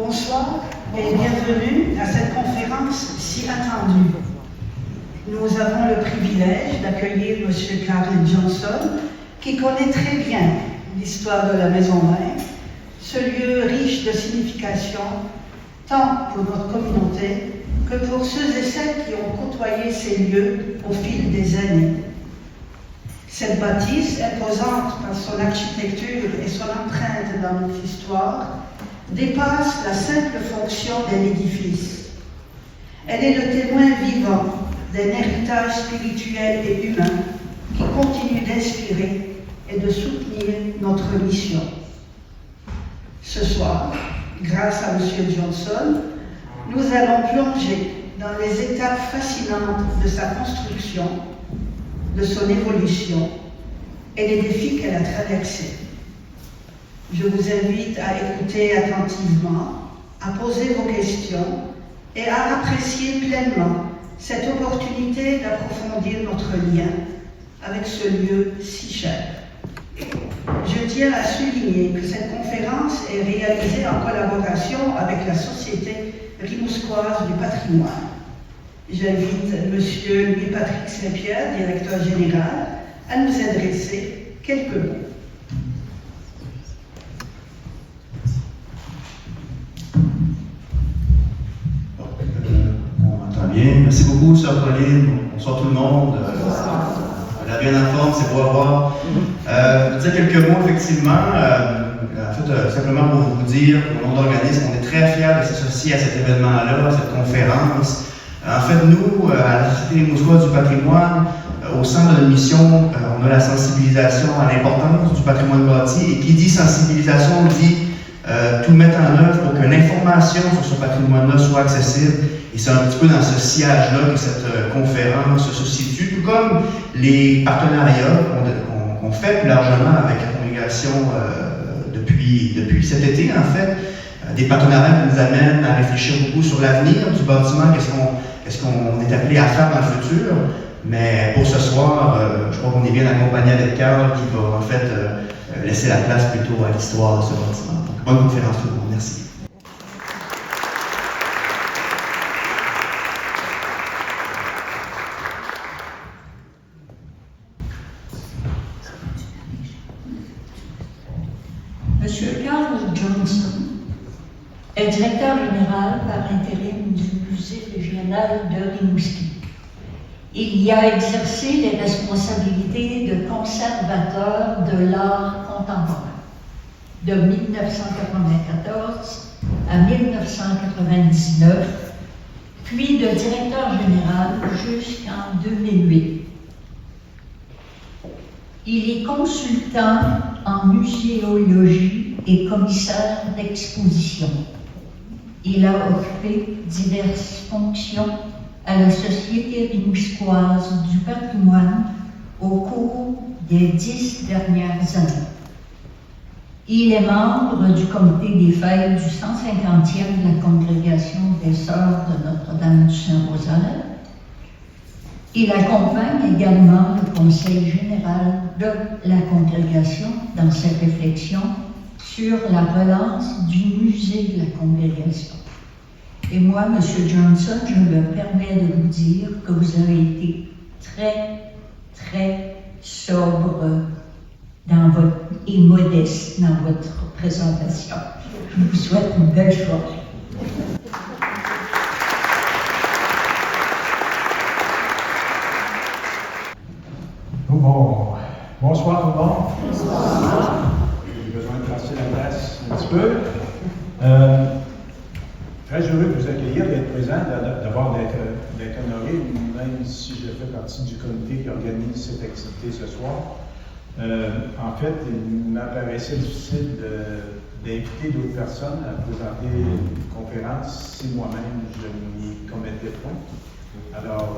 Bonsoir et bienvenue à cette conférence si attendue. Nous avons le privilège d'accueillir M. Carl Johnson, qui connaît très bien l'histoire de la Maison Mère, ce lieu riche de signification, tant pour notre communauté que pour ceux et celles qui ont côtoyé ces lieux au fil des années. Cette bâtisse, imposante par son architecture et son empreinte dans notre histoire, dépasse la simple fonction d'un édifice. Elle est le témoin vivant d'un héritage spirituel et humain qui continue d'inspirer et de soutenir notre mission. Ce soir, grâce à M. Johnson, nous allons plonger dans les étapes fascinantes de sa construction, de son évolution et les défis qu'elle a traversés. Je vous invite à écouter attentivement, à poser vos questions et à apprécier pleinement cette opportunité d'approfondir notre lien avec ce lieu si cher. Je tiens à souligner que cette conférence est réalisée en collaboration avec la Société rimousquoise du patrimoine. J'invite M. Louis-Patrick Saint-Pierre, directeur général, à nous adresser quelques mots. On m'entend bien. Merci beaucoup, Sœur Pauline. Bonsoir tout le monde. La bien en forme, c'est beau à voir. Je vais dire quelques mots, effectivement. Simplement pour vous dire, au nom de l'organisme, on est très fiers de s'associer à cet événement-là, à cette conférence. En fait, nous, à la Société rimousquoise du patrimoine, au centre de notre mission, on a la sensibilisation à l'importance du patrimoine bâti. Et qui dit sensibilisation, dit tout mettre en œuvre pour que l'information sur ce patrimoine-là soit accessible. Et c'est un petit peu dans ce sillage-là que cette conférence se situe, tout comme les partenariats qu'on fait plus largement avec la congrégation depuis cet été, en fait. Des partenariats qui nous amènent à réfléchir beaucoup sur l'avenir du bâtiment, qu'est-ce qu'on est appelé à faire dans le futur. Mais pour ce soir, je crois qu'on est bien accompagné avec Carl qui va en fait laisser la place plutôt à l'histoire de ce bâtiment. Donc, bonne conférence tout le monde. Merci. Monsieur Carl Johnson est directeur général par intérim du Musée régional de Rimouski. Il y a exercé les responsabilités de conservateur de l'art contemporain de 1994 à 1999, puis de directeur général jusqu'en 2008. Il est consultant en muséologie et commissaire d'exposition. Il a occupé diverses fonctions à la Société rimousquoise du patrimoine au cours des 10 dernières années. Il est membre du comité des fêtes du 150e de la Congrégation des Sœurs de Notre-Dame du Saint-Rosaire. Il accompagne également le Conseil général de la Congrégation dans ses réflexions sur la relance du musée de la Congrégation. Et moi, M. Johnson, je me permets de vous dire que vous avez été très, très sobre et modeste dans votre présentation. Je vous souhaite une belle soirée. Bonsoir tout le monde. Bonsoir. J'ai besoin de passer la place un petit peu. Très heureux de vous accueillir, d'être présent, d'abord d'être honoré, même si je fais partie du comité qui organise cette activité ce soir. En fait, il m'apparaissait difficile d'inviter d'autres personnes à présenter une conférence si moi-même je n'y commettais point. Alors,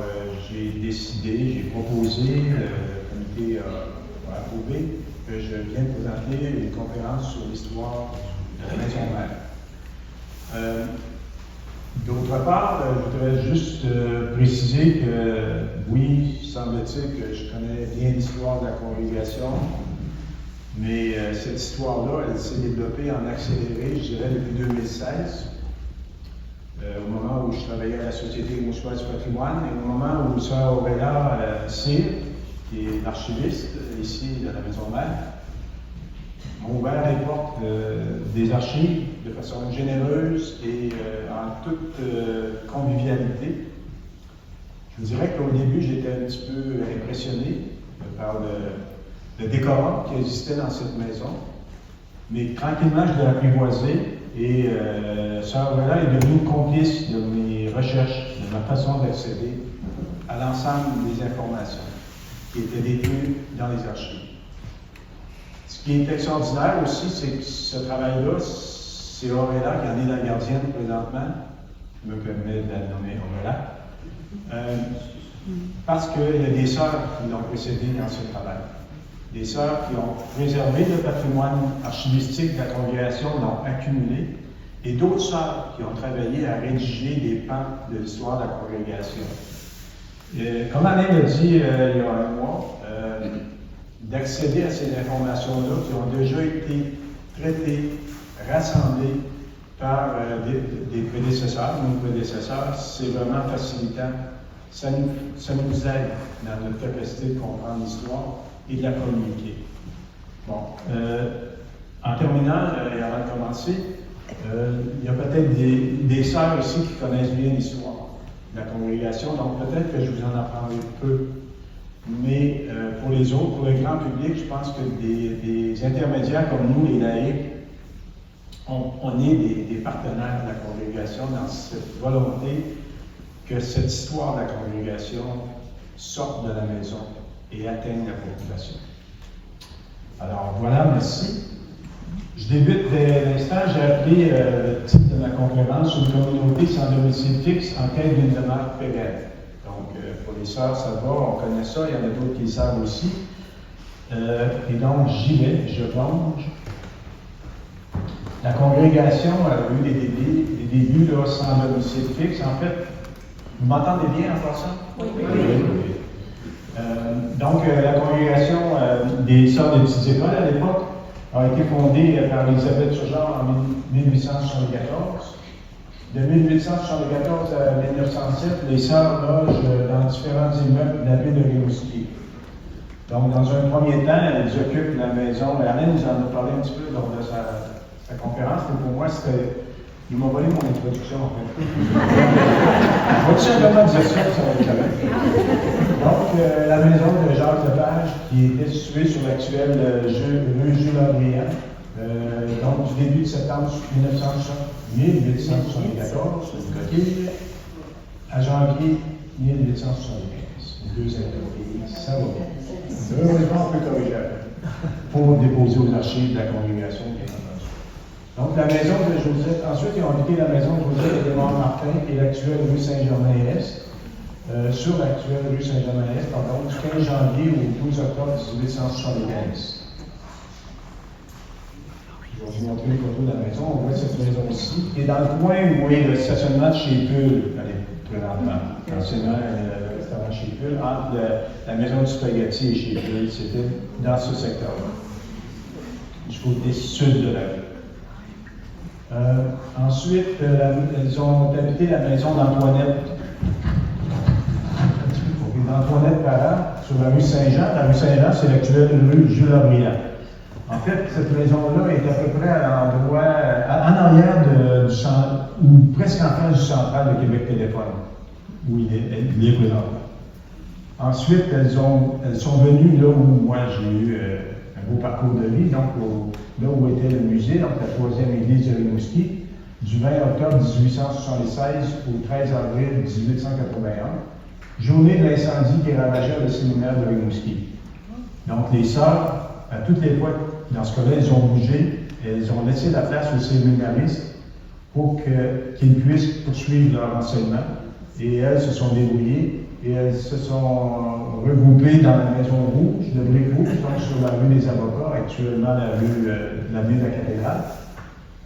j'ai décidé, j'ai proposé, le comité a approuvé que je vienne présenter une conférence sur l'histoire de la Maison Mère. D'autre part, je voudrais juste préciser que, oui, semble-t-il que je connais bien l'histoire de la congrégation, mais cette histoire-là, elle s'est développée en accéléré, je dirais, depuis 2016. au moment où je travaillais à la Société Rimouskoise du patrimoine et au moment où Sœur Aurélia Cyr, qui est l'archiviste ici de la Maison Mère, m'ont ouvert les portes des archives de façon généreuse et en toute convivialité. Je vous dirais qu'au début, j'étais un petit peu impressionné par le décorum qui existait dans cette maison. Mais tranquillement, je l'ai apprivoisé et Sœur Aurélia est devenue complice de mes recherches, de ma façon d'accéder à l'ensemble des informations qui étaient détenues dans les archives. Ce qui est extraordinaire aussi, c'est que ce travail-là, c'est Aurélia qui en est la gardienne présentement. Je me permets de la nommer Aurélia. Parce qu'il y a des sœurs qui l'ont précédé dans ce travail. Des sœurs qui ont préservé le patrimoine archivistique de la congrégation, l'ont accumulé, et d'autres sœurs qui ont travaillé à rédiger des pans de l'histoire de la congrégation. Comme Alain l'a dit il y a un mois, d'accéder à ces informations-là qui ont déjà été traitées, rassemblées par des prédécesseurs, nos prédécesseurs, c'est vraiment facilitant. Ça nous aide dans notre capacité de comprendre l'histoire et de la communiquer. Bon, en terminant, et avant de commencer, il y a peut-être des sœurs aussi qui connaissent bien l'histoire de la congrégation, donc peut-être que je vous en apprendrai peu. Mais pour les autres, pour le grand public, je pense que des intermédiaires comme nous, les laïcs, on est des partenaires de la congrégation dans cette volonté que cette histoire de la congrégation sorte de la maison et atteigne la population. Alors voilà, merci. Je débute dès l'instant. J'ai appelé le titre de ma conférence « Une communauté sans domicile fixe en quête d'une demeure pérenne ». Donc, pour les sœurs, ça va, on connaît ça, il y en a d'autres qui le savent aussi. Et donc, j'y vais, je plonge. La congrégation a eu des débuts là, sans domicile fixe. En fait, vous m'entendez bien en passant? Oui. Donc, la congrégation des sœurs des petites écoles à l'époque a été fondée par Elisabeth Turgeon en 1874. De 1874 à 1907, les sœurs logent dans différents immeubles de la ville de Rimouski. Donc, dans un premier temps, elles occupent la maison. Alain nous en a parlé un petit peu lors de sa conférence, mais pour moi, c'était. Il m'a volé mon introduction, en fait. Je vais tout simplement dire ça, ça va être correct. Donc, la maison de Jacques Lepage, qui était située sur l'actuelle rue Jules-Adrien, donc du début de septembre 1874, une coquille, à janvier 1875. Deux années, ça va bien. Heureusement, on peut corriger pour déposer aux archives de la congrégation, bien entendu. Donc, la maison de Josette, ensuite, ils ont habité la maison de Josette et de Montmartin, qui est l'actuelle rue Saint-Germain-Est, sur l'actuelle rue Saint-Germain-Est, pardon, du 15 janvier au 12 octobre 1875. Je vais vous montrer les photos de la maison. On voit cette maison ici, qui est dans le coin où est le stationnement de chez Pull, présentement. Anciennement, le restaurant chez Pull, entre la maison du spaghetti et chez Pull, c'était dans ce secteur-là, du côté sud de la ville. Ensuite, elles ont habité la maison d'Antoinette. D'Antoinette Parent, sur la rue Saint-Jean. La rue Saint-Jean, c'est l'actuelle rue Jules-Abriand. En fait, cette maison-là est à peu près à l'endroit, en arrière du centre, ou presque en face du central de Québec Téléphone, où il est présentement. Ensuite, elles sont venues là où moi j'ai eu un beau parcours de vie, donc là où était le musée, donc la 3e église de Rimouski, du 20 octobre 1876 au 13 avril 1881, journée de l'incendie qui ravageait le séminaire de Rimouski. Donc les sœurs, à toutes les fois, dans ce cas-là, elles ont bougé, elles ont laissé la place aux séminaristes pour qu'ils puissent poursuivre leur enseignement, et elles se sont débrouillées. Et elles se sont regroupées dans la Maison Rouge, de briques rouges, donc sur la rue des Avocats, actuellement la rue de la Cathédrale.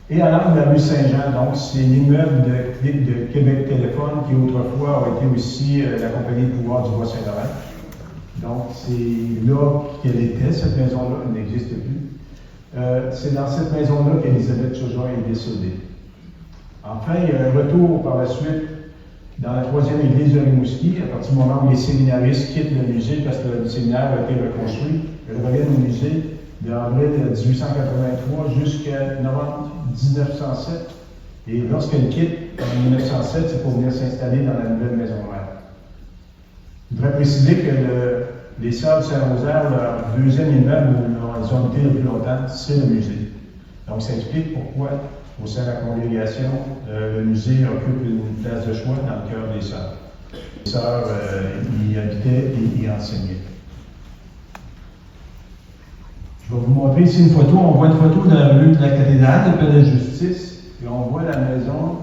Et à l'angle de la rue Saint-Jean, donc c'est l'immeuble de Québec Téléphone qui autrefois a été aussi la compagnie de pouvoir du Bois-Saint-Laurent. Donc c'est là qu'elle était, cette maison-là, elle n'existe plus. C'est dans cette maison-là qu'Élisabeth Turgeon est décédée. Enfin, il y a un retour par la suite dans la troisième église de Rimouski, à partir du moment où les séminaristes quittent le musée parce que le séminaire a été reconstruit. Ils reviennent au musée de avril 1883 jusqu'à novembre 1907. Et lorsqu'elle quitte, en 1907, c'est pour venir s'installer dans la nouvelle maison mère. Je voudrais préciser que les Sœurs du Saint-Rosaire, leur deuxième immeuble où elles ont été le plus longtemps, c'est le musée. Donc ça explique pourquoi, au sein de la congrégation, le musée occupe une place de choix dans le cœur des sœurs. Les sœurs y habitaient et y enseignaient. Je vais vous montrer ici une photo. On voit une photo de la rue de la cathédrale de Paix de Justice. Et on voit la maison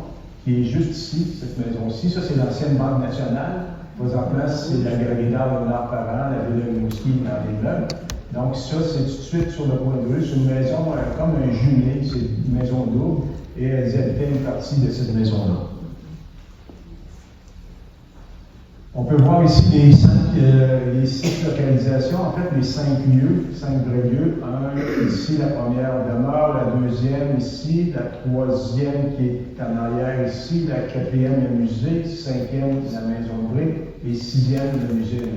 qui est juste ici, cette maison-ci. Ça, c'est l'ancienne Banque nationale. Faisant place, c'est la Galerie d'art de l'art parent, la ville de Rimouski dans les meubles. Donc ça, c'est tout de suite sur le coin de rue. C'est une maison comme un jumelé, c'est une maison double, et elles habitaient une partie de cette maison-là. On peut voir ici les 6 localisations, en fait les 5 lieux, 5 vrais lieux. Ici la première demeure, la deuxième ici, la troisième qui est en arrière ici, la quatrième le musée, 5e la maison de briques et 6e le musée.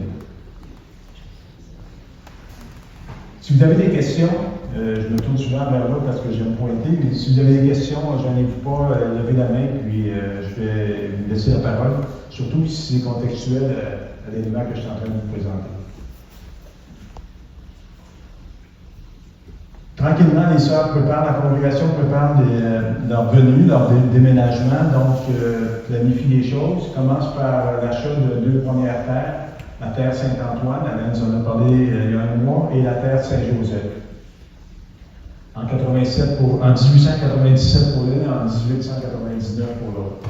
Si vous avez des questions, je me tourne souvent vers là parce que j'aime pointer, mais si vous avez des questions, je n'en ai pas, levez la main, puis je vais vous laisser la parole, surtout si c'est contextuel à l'élément que je suis en train de vous présenter. Tranquillement, les sœurs préparent, la congrégation prépare leur venue, leur déménagement, donc planifie les choses, commence par l'achat de 2 premières terres, la terre Saint-Antoine, Alain nous en a parlé il y a un mois, et la terre Saint-Joseph. En 1897 pour l'une et en 1899 pour l'autre.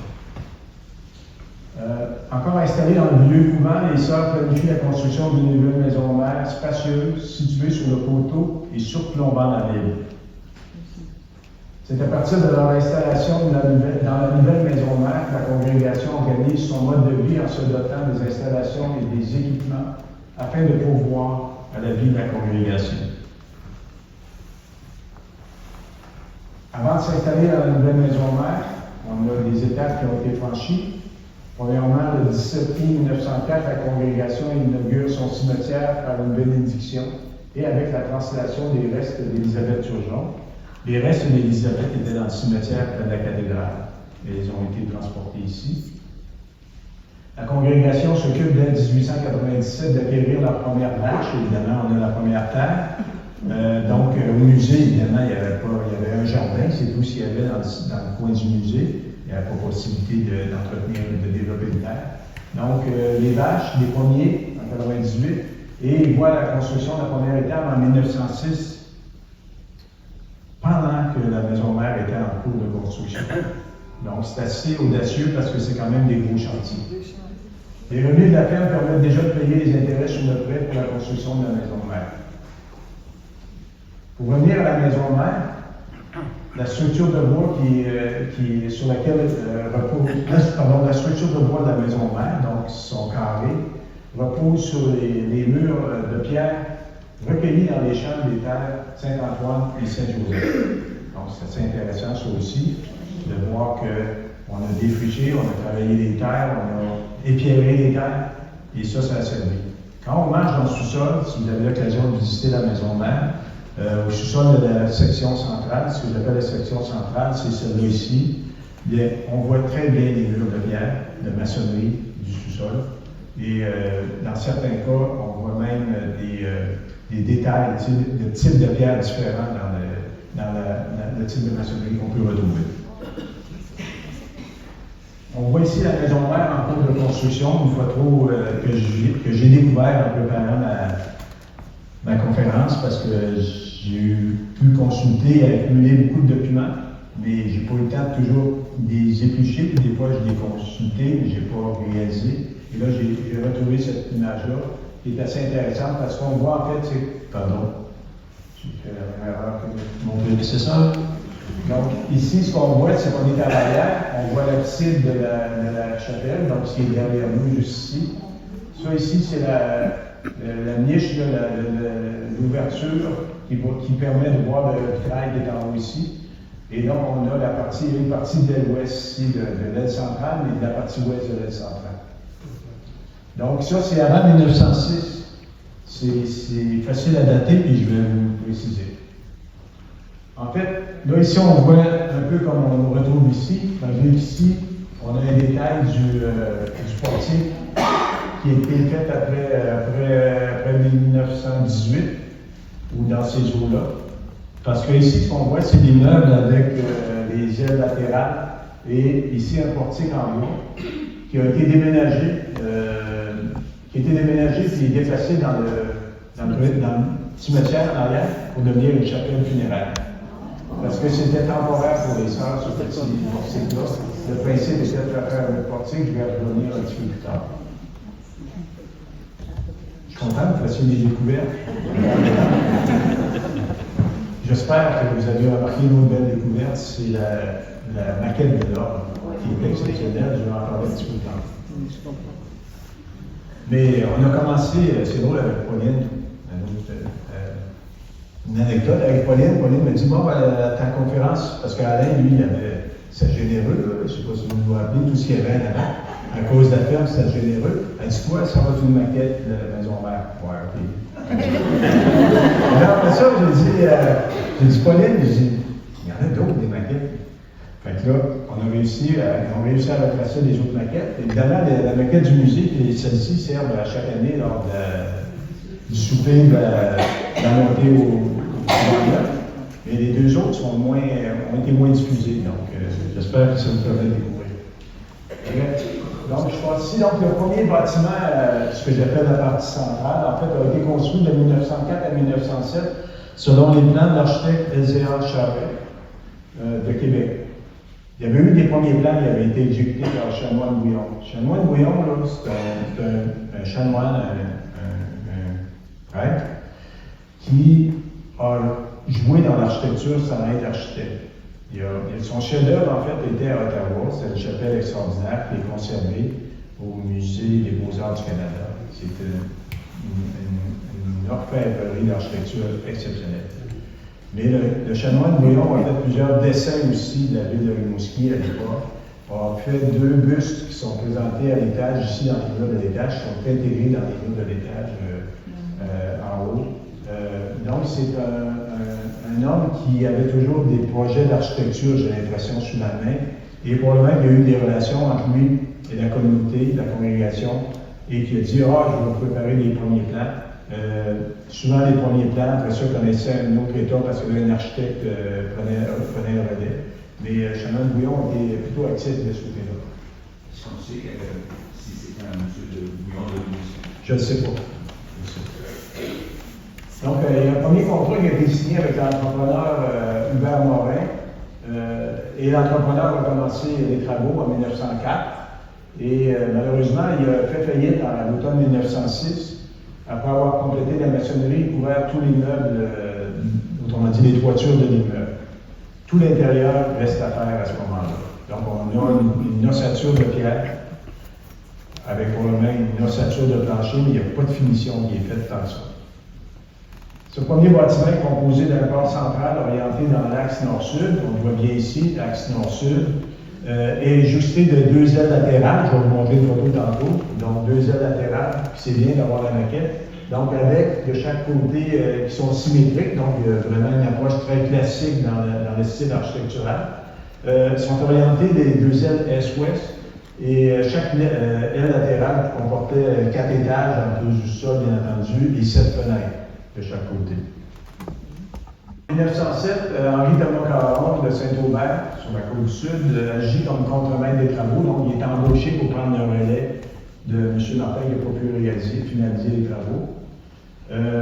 Encore installé dans le vieux couvent, les sœurs planifient la construction d'une nouvelle maison mère spacieuse située sur le coteau et surplombant la ville. C'est à partir de leur installation dans la nouvelle maison mère que la congrégation organise son mode de vie en se dotant des installations et des équipements afin de pourvoir à la vie de la congrégation. Avant de s'installer dans la nouvelle maison mère, on a des étapes qui ont été franchies. Premièrement, le 17 août 1904, la congrégation inaugure son cimetière par une bénédiction et avec la translation des restes d'Élisabeth Turgeon. Les restes d'Élisabeth étaient dans le cimetière près de la cathédrale et ils ont été transportés ici. La congrégation s'occupe dès 1897 d'acquérir la première vache. Évidemment, on a la première terre. Donc, au musée, évidemment, il y avait un jardin, c'est tout ce qu'il y avait dans le coin du musée. Il n'y avait pas possibilité d'entretenir et de développer une terre. Donc, les vaches, les premiers, en 1998, et ils voient la construction de la première étape en 1906, pendant que la maison mère était en cours de construction. Donc, c'est assez audacieux parce que c'est quand même des gros chantiers. Les revenus de la ferme permettent déjà de payer les intérêts sur le prêt pour la construction de la maison mère. Pour revenir à la maison mère, la structure de bois sur laquelle repose, la structure de bois de la maison mère, donc son carré, repose sur les murs de pierre recueillis dans les champs des terres Saint-Antoine et Saint-Joseph. Donc c'est assez intéressant ça aussi, de voir qu'on a défriché, on a travaillé les terres, on a épierré les terres, et ça a servi. Quand on marche dans le sous-sol, si vous avez l'occasion de visiter la maison mère, au sous-sol de la section centrale, ce que j'appelle la section centrale, c'est celle-là ici. Bien, on voit très bien les murs de pierre, de maçonnerie du sous-sol. Et dans certains cas, on voit même des détails, de types de pierres différents dans le type de maçonnerie qu'on peut retrouver. On voit ici la maison mère en cours de construction, une photo que j'ai découvert en préparant ma conférence parce que j'ai pu consulter et accumuler beaucoup de documents, mais j'ai pas eu le temps de toujours les éplucher, puis des fois je les consultais, mais je n'ai pas réalisé. Et là, j'ai retrouvé cette image-là, qui est assez intéressante parce qu'on voit en fait, pardon, j'ai fait la même erreur que mon prédécesseur. Donc, ici, ce qu'on voit, c'est qu'on est à l'arrière, on voit l'abside de la chapelle, donc ce qui est derrière nous, juste ici. Ça, ici, c'est la niche, l'ouverture qui permet de voir le vitrail qui est en haut ici. Et donc, on a une partie de l'aile ouest ici de l'aile centrale, mais de la partie ouest de l'aile centrale. Donc, ça, c'est avant 1906. C'est facile à dater, puis je vais vous préciser. En fait, là, ici, on voit un peu comme on le retrouve ici. Ici, on a un détail du portique qui a été fait après 1918, ou dans ces eaux-là. Parce que ici, ce qu'on voit, c'est l'immeuble avec les ailes latérales et ici un portique en bois qui a été déménagé, puis déplacé dans le cimetière en arrière pour devenir une chapelle funéraire. Parce que c'était temporaire pour les sœurs, ce petit portique-là. Le principe était de faire un portique, je vais revenir un petit peu plus tard. Je suis content que vous fassiez des découvertes. J'espère que vous avez remarqué une autre belle découverte, c'est la maquette de l'ordre, qui est exceptionnelle, je vais en parler un petit peu plus tard. Mais on a commencé, c'est drôle avec Pauline, une anecdote avec Pauline. Pauline m'a dit, bon, ta conférence, parce qu'Alain, lui, il avait, c'est généreux, je ne sais pas si vous vous rappelez, tout ce qu'il y avait avant, à cause de la ferme, c'est généreux. Elle dit, quoi, ça va être une maquette de la maison mère? Ouais, ok. Alors, après ça, j'ai dit, Pauline, il y en a d'autres, des maquettes. Fait que là, on a réussi à retracer les autres maquettes. Évidemment, la maquette du musée et celle-ci servent à chaque année lors du souper de la montée au commandement. Mais les deux autres ont été moins diffusés, donc j'espère que ça vous permet de découvrir. Donc, je passe ici. Donc, le premier bâtiment, ce que j'appelle la partie centrale, en fait, a été construit de 1904 à 1907 selon les plans de l'architecte L.C.A. Charret de Québec. Il y avait eu des premiers plans qui avaient été exécutés par Chanoine Bouillon. Chanoine Bouillon, c'est un chanoine, un prêtre, qui a joué dans l'architecture sans être architecte. Son chef-d'œuvre, en fait, était à Ottawa. C'est une chapelle extraordinaire qui est conservée au Musée des Beaux-Arts du Canada. C'est une orfèvrerie d'architecture exceptionnelle. Mais le chanoine Bouillon a fait plusieurs dessins aussi de la ville de Rimouski à l'époque. On a fait 2 bustes qui sont présentés à l'étage, ici dans les murs de l'étage, qui sont intégrés dans les murs de l'étage en haut. Donc, c'est un homme qui avait toujours des projets d'architecture, j'ai l'impression, sous la main. Et probablement qu'il y a eu des relations entre lui et la communauté, la congrégation, et qui a dit, je vais préparer les premiers plans. Souvent, les premiers plans, après ça, connaissaient un autre état parce que là, un architecte prenait le relais. Mais Chanoine Bouillon était plutôt actif de ce côté-là. Est-ce qu'on sait si c'était un monsieur de Bouillon de Rimouski? Je ne sais pas. Donc, il y a un premier contrat qui a été signé avec l'entrepreneur Hubert Morin. Et l'entrepreneur a commencé les travaux en 1904. Et malheureusement, il a fait faillite à l'automne 1906. Après avoir complété la maçonnerie, il couvert tous les meubles, autrement dit les toitures de l'immeuble. Tout l'intérieur reste à faire à ce moment-là. Donc, on a une ossature de pierre, avec probablement une ossature de plancher, mais il n'y a pas de finition qui est faite tant ça. Ce premier bâtiment est composé d'un port central orienté dans l'axe nord-sud. On le voit bien ici, l'axe nord-sud. Et ajusté de 2 ailes latérales. Je vais vous montrer une photo tantôt. Donc, 2 ailes latérales, puis c'est bien d'avoir la maquette. Donc, avec de chaque côté qui sont symétriques, donc vraiment une approche très classique dans le style architectural. Sont orientés des 2 ailes est-ouest. Et chaque aile latérale comportait 4 étages en plus du sol, bien entendu, et 7 fenêtres de chaque côté. En 1907, Henri-Thomas Caron de Saint-Aubert, sur la côte sud, agit comme contremaître des travaux. Donc, il est embauché pour prendre le relais de M. Martin qui n'a pas pu finaliser les travaux.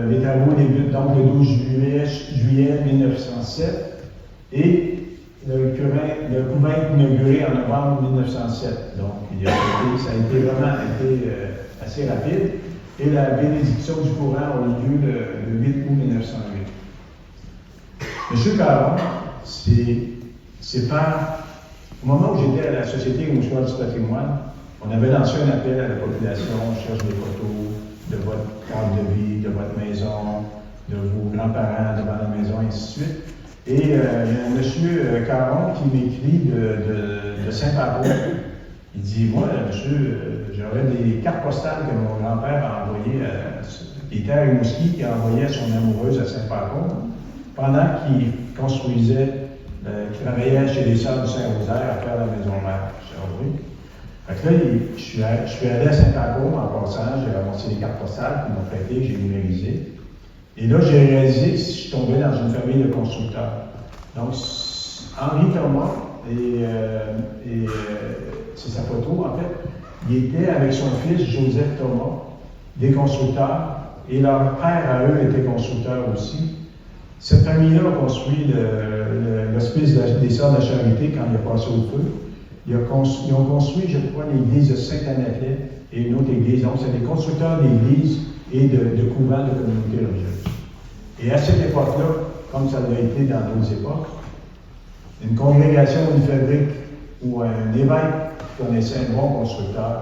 Les travaux débutent donc le 12 juillet 1907 et le couvent est inauguré en novembre 1907. Donc, ça a été vraiment assez rapide. Et la bénédiction du courant a eu lieu le 8 août 1908. M. Caron, au moment où j'étais à la Société Rimouskoise du patrimoine, on avait lancé un appel à la population, on cherche des photos de votre cadre de vie, de votre maison, de vos grands-parents devant la maison, et ainsi de suite. Et il y a un monsieur Caron qui m'écrit de Saint-Paul. Il dit, moi, monsieur, j'aurais des cartes postales que mon grand-père a envoyées, qui était à Rimouski, qui a envoyé à son amoureuse à Saint-Paul, pendant qu'il construisait, qu'il travaillait chez les Sœurs du Saint-Rosaire à faire la maison mère. Fait que là, je suis allé à Saint-Paul en passant, j'ai ramassé les cartes postales qu'ils m'ont prêtées, j'ai numérisé. Et là, j'ai réalisé que je tombais dans une famille de constructeurs. Donc, Henri Thomas, c'est sa photo, en fait, il était avec son fils Joseph Thomas, des constructeurs, et leur père à eux était constructeur aussi. Cette famille-là a construit l'hospice des Sœurs de la Charité quand il a passé au feu. Ils ont construit, je crois, l'église de Saint-Anaclet et une autre église. Donc, c'est des constructeurs d'églises et de couvents de communautés religieuses. Et à cette époque-là, comme ça avait été dans d'autres époques, une congrégation ou une fabrique ou un évêque qui connaissait un bon constructeur,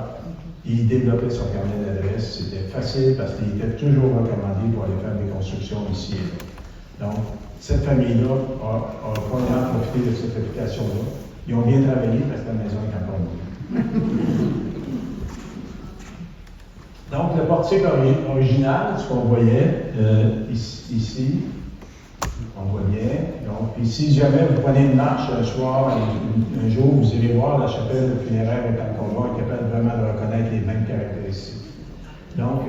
il développait son carnet d'adresse. C'était facile parce qu'il était toujours recommandé pour aller faire des constructions ici et là. Donc, cette famille-là a probablement profité de cette réputation-là. Ils ont bien travaillé parce que la maison est encore bonne. Donc, le portique original, ce qu'on voyait ici, on voit bien. Donc, puis si jamais vous prenez une marche un soir, un jour, vous irez voir la chapelle funéraire est encore là, et capable vraiment de reconnaître les mêmes caractéristiques. Donc,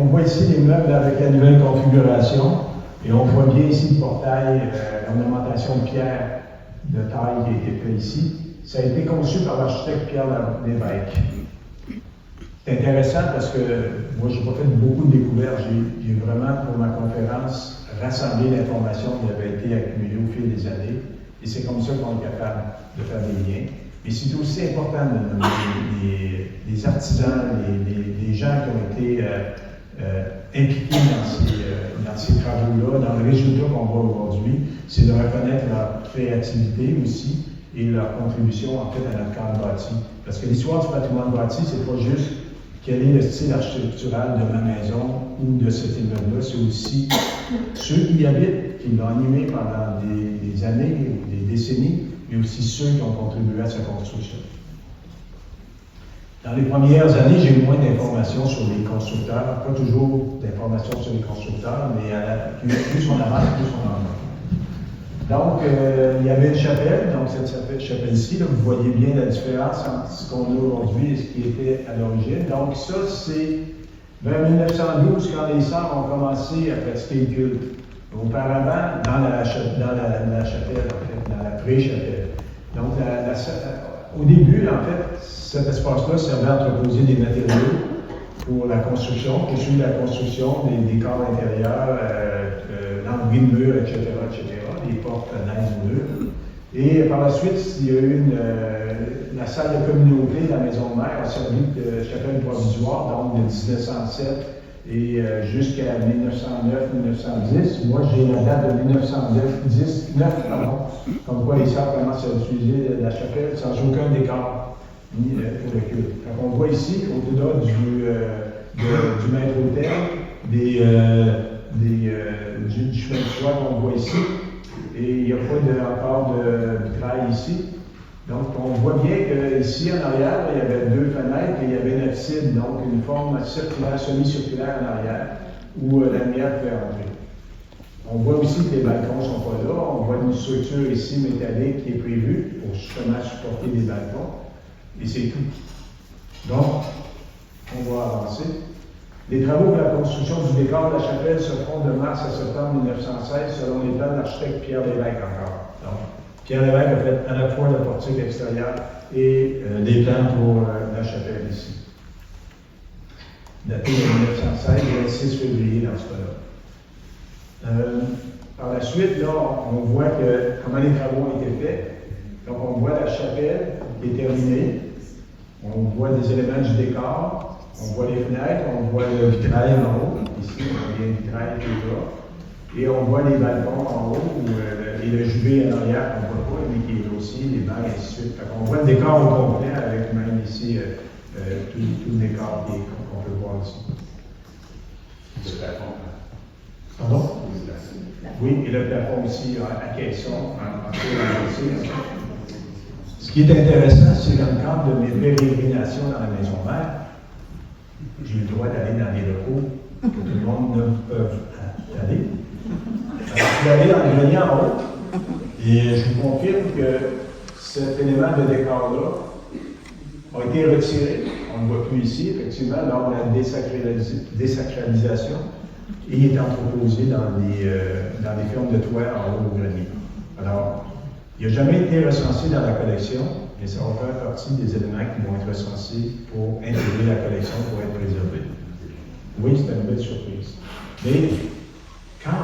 on voit ici les meubles avec la nouvelle configuration, et on voit bien ici le portail, l'ornementation de pierre de taille qui a été fait ici. Ça a été conçu par l'architecte Pierre Lévesque. C'est intéressant parce que moi, je n'ai pas fait beaucoup de découvertes. J'ai vraiment, pour ma conférence, rassemblé l'information qui avait été accumulée au fil des années. Et c'est comme ça qu'on est capable de faire des liens. Mais c'est aussi important de nommer les artisans, les gens qui ont été impliqués dans ces travaux-là, dans le résultat qu'on voit aujourd'hui. C'est de reconnaître leur créativité aussi et leur contribution en fait à notre cadre bâti. Parce que l'histoire du patrimoine bâti, c'est pas juste quel est le style architectural de ma maison ou de cet immeuble-là, c'est aussi ceux qui y habitent, qui l'ont animé pendant des années ou des décennies, mais aussi ceux qui ont contribué à sa construction. Dans les premières années, j'ai eu moins d'informations sur les constructeurs, pas toujours d'informations sur les constructeurs, mais plus on avance, plus on en a. Donc, il y avait une chapelle, donc cette chapelle-ci, vous voyez bien la différence entre ce qu'on a aujourd'hui et ce qui était à l'origine. Donc, ça, c'est vers 1912, quand les sœurs ont commencé à pratiquer le culte. Auparavant, dans la chapelle, en fait, dans la pré-chapelle. Donc, au début, en fait, cet espace-là servait à entreposer des matériaux pour la construction, pour suivre la construction des corps intérieurs, l'embris de mur, etc., des portes, fenêtres, murs. Et par la suite, il y a eu la salle de communauté de la maison mère a servi de chapelle provisoire, donc de 1907 et jusqu'à 1909-1910. Moi, j'ai la date de 1919, comme quoi les sœurs commencent à utiliser la chapelle sans aucun décor ni pour le culte. On voit ici, au-delà du maître-autel, du chemin de soie qu'on voit ici, et il n'y a pas encore de vitrail ici. Donc, on voit bien qu'ici, en arrière, il y avait deux fenêtres et il y avait une abside, donc une forme circulaire, semi-circulaire en arrière, où la lumière pouvait rentrer. On voit aussi que les balcons ne sont pas là. On voit une structure ici métallique qui est prévue pour justement supporter les balcons. Et c'est tout. Donc, on va avancer. Les travaux pour la construction du décor de la chapelle se font de mars à septembre 1916 selon les plans de l'architecte Pierre Lévesque encore. Donc, Pierre Lévesque a fait à la fois le portique extérieur et des plans pour la chapelle ici. Daté de 1916, le 26 février dans ce cas-là. Par la suite, là, on voit comment les travaux ont été faits. Donc, on voit la chapelle qui est terminée. On voit des éléments du décor. On voit les fenêtres, on voit le vitrail en haut. Ici, on voit bien le vitrail qui est là. Et on voit les balcons en haut, et le juvé en arrière qu'on ne voit pas, mais qui est là aussi, les bancs, et ainsi de suite. On voit le décor au complet, avec même ici tout le décor qu'on peut voir ici. Le plafond. Pardon? Oui, et le plafond aussi à caisson, en dessous. Ce qui est intéressant, c'est que dans le cadre de mes pérégrinations dans la maison mère, j'ai eu le droit d'aller dans des locaux que tout le monde ne peut aller. Alors, je suis allé dans le grenier en haut, et je vous confirme que cet élément de décor-là a été retiré. On ne le voit plus ici, effectivement, lors de la désacralisation, et il est entreposé dans les formes de toit en haut au grenier. Alors, il n'a jamais été recensé dans la collection, mais ça va faire partie des éléments qui vont être recensés pour intégrer la collection, pour être préservés. Oui, c'est une belle surprise. Mais quand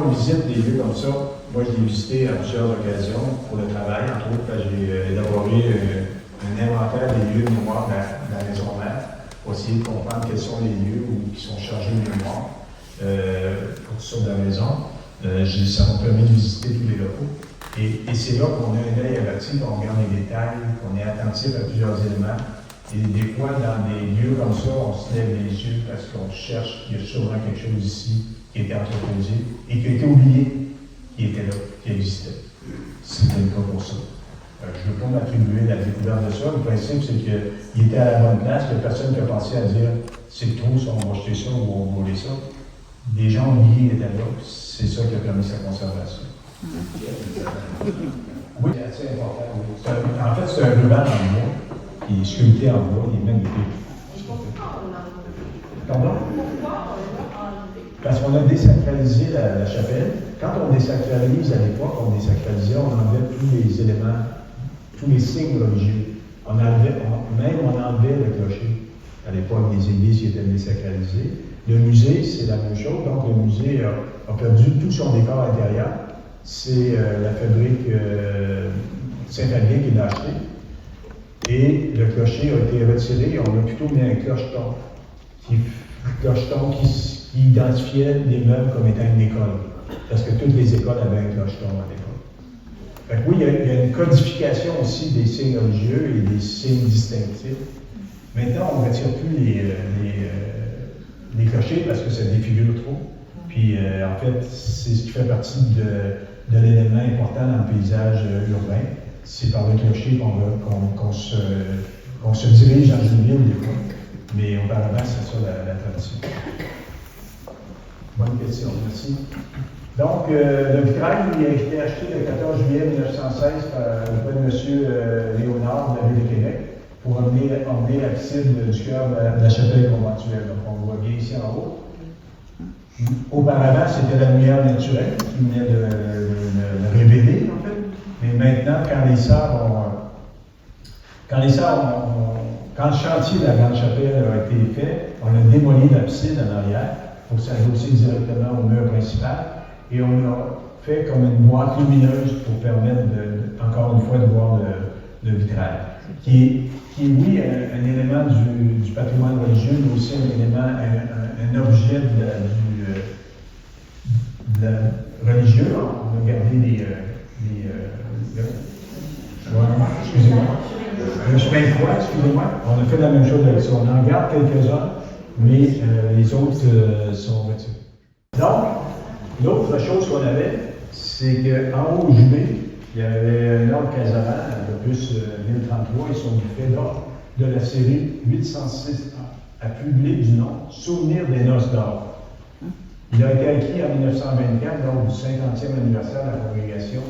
on visite des lieux comme ça, moi je l'ai visité à plusieurs occasions pour le travail, entre autres, j'ai élaboré un inventaire des lieux de mémoire de la maison mère pour essayer de comprendre quels sont les lieux qui sont chargés de mémoire pour toutes sortes de la maison. Ça m'a permis de visiter tous les locaux. Et c'est là qu'on a un œil averti, qu'on regarde les détails, qu'on est attentif à plusieurs éléments. Et des fois, dans des lieux comme ça, on se lève les yeux parce qu'on cherche, il y a sûrement quelque chose ici qui était entreposé et qui a été oublié, qui était là, qui existait. C'était le cas pour ça. Je ne veux pas m'attribuer la découverte de ça. Le principe, c'est qu'il était à la bonne place, qu'il n'y a personne qui a pensé à dire c'est trop, ça, on va jeter ça ou on va voler ça. Des gens oubliés étaient là, c'est ça qui a permis sa conservation. Oui, c'est assez important. En fait, c'est un ruban en bois, qui est sculpté en bois, il est magnifique. Pardon? Parce qu'on a désacralisé la chapelle. Quand on désacralise à l'époque, on désacralisait, on enlevait tous les éléments, tous les signes religieux. On enlevait le clocher. À l'époque, les églises qui étaient désacralisées. Le musée, c'est la même chose. Donc, le musée a perdu tout son décor intérieur. C'est la fabrique Saint-Fabien qui l'a acheté. Et le clocher a été retiré. On a plutôt mis un clocheton. Qui identifiait les meubles comme étant une école. Parce que toutes les écoles avaient un clocheton à l'époque. Fait que oui, il y a une codification aussi des signes religieux et des signes distinctifs. Maintenant, on ne retire plus les clochers parce que ça défigure trop. Puis, en fait, c'est ce qui fait partie de l'élément important dans le paysage urbain. C'est par le clocher qu'on se dirige dans une ville, des fois. Mais auparavant, c'est ça la tradition. Bonne question, merci. Donc, le vitrail, il a été acheté le 14 juillet 1916 par M. Léonard de la Ville de Québec pour emmener l'abside du cœur de la chapelle conventuelle. Donc, on le voit bien ici en haut. Auparavant, c'était la lumière naturelle qui venait de le révéler, en fait. Mais maintenant, quand le chantier de la Grande Chapelle a été fait, on a démoli l'abside en arrière pour s'adosser directement au mur principal et on a fait comme une boîte lumineuse pour permettre, encore une fois, de voir le vitrail, qui est, oui, un élément du patrimoine religieux, mais aussi un objet religieux. On a gardé excusez-moi. Le chemin de croix, excusez-moi. On a fait la même chose avec ça. On en garde quelques-uns, mais les autres sont retirés. Donc, l'autre chose qu'on avait, c'est qu'en haut au Jubé, il y avait un ordre casarin, le bus 1033, ils sont du fait d'ordre de la série 806 à publier du nom Souvenir des Noces d'Or. Il a été acquis en 1924 lors du 50e anniversaire de la congrégation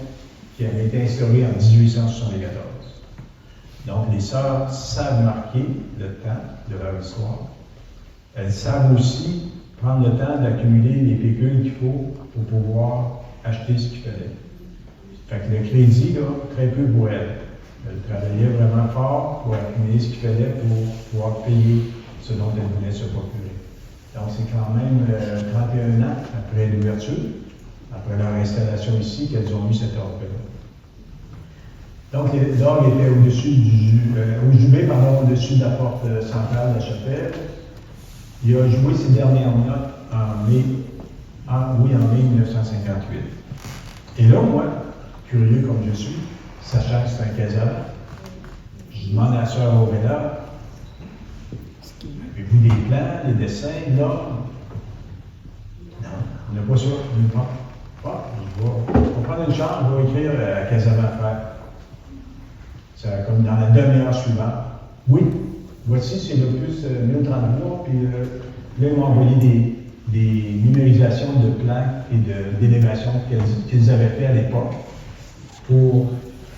qui avait été instaurée en 1874. Donc, les sœurs savent marquer le temps de leur histoire. Elles savent aussi prendre le temps d'accumuler les pécules qu'il faut pour pouvoir acheter ce qu'il fallait. Fait que le crédit, là, très peu pour elles. Elles travaillaient vraiment fort pour accumuler ce qu'il fallait pour pouvoir payer ce dont elles voulaient se procurer. Donc, c'est quand même 31 ans après l'ouverture, après leur installation ici, qu'elles ont eu cet ordre-là. Donc, l'orgue était au-dessus au-dessus de la porte centrale de la chapelle. Il a joué ses dernières notes en mai 1958. Et là, moi, curieux comme je suis, sachant que c'est un casal, je demande à la sœur Auréla, avez-vous des plans, des dessins, là? Non. On n'a pas ça. Je vais prendre une chance, je vais écrire à Casablanca Frère. C'est comme dans la demi-heure suivante. Oui, voici, c'est l'opus 1033, puis là, ils m'ont envoyé des numérisations de plans et d'élévations qu'ils avaient fait à l'époque pour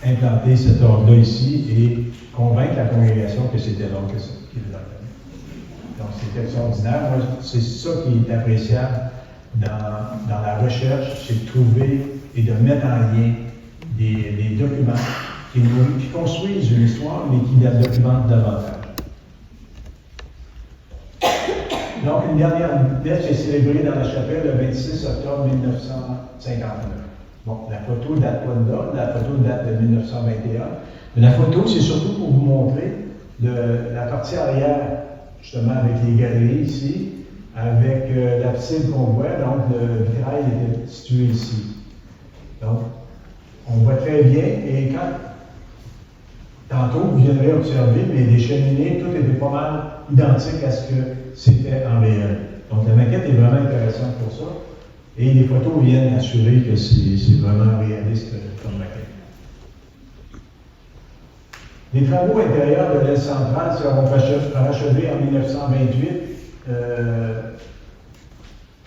implanter cet ordre-là ici et convaincre la congrégation que c'était là que ça, qu'il est dans le domaine. Donc, c'est extraordinaire. Moi, c'est ça qui est appréciable dans la recherche, c'est de trouver et de mettre en lien des documents qui construisent une histoire, mais qui la documentent davantage. Donc, une dernière messe est célébrée dans la chapelle le 26 octobre 1959. Bon, la photo date pas de là, la photo date de 1921. Mais la photo, c'est surtout pour vous montrer la partie arrière, justement, avec les galeries ici, avec l'abside qu'on voit, donc le vitrail était situé ici. Donc, on voit très bien, et tantôt, vous viendrez observer, mais les cheminées, tout était pas mal identique à ce que c'était en réel. Donc, la maquette est vraiment intéressante pour ça. Et les photos viennent assurer que c'est vraiment réaliste comme maquette. Les travaux intérieurs de l'aile centrale seront parachevés en 1928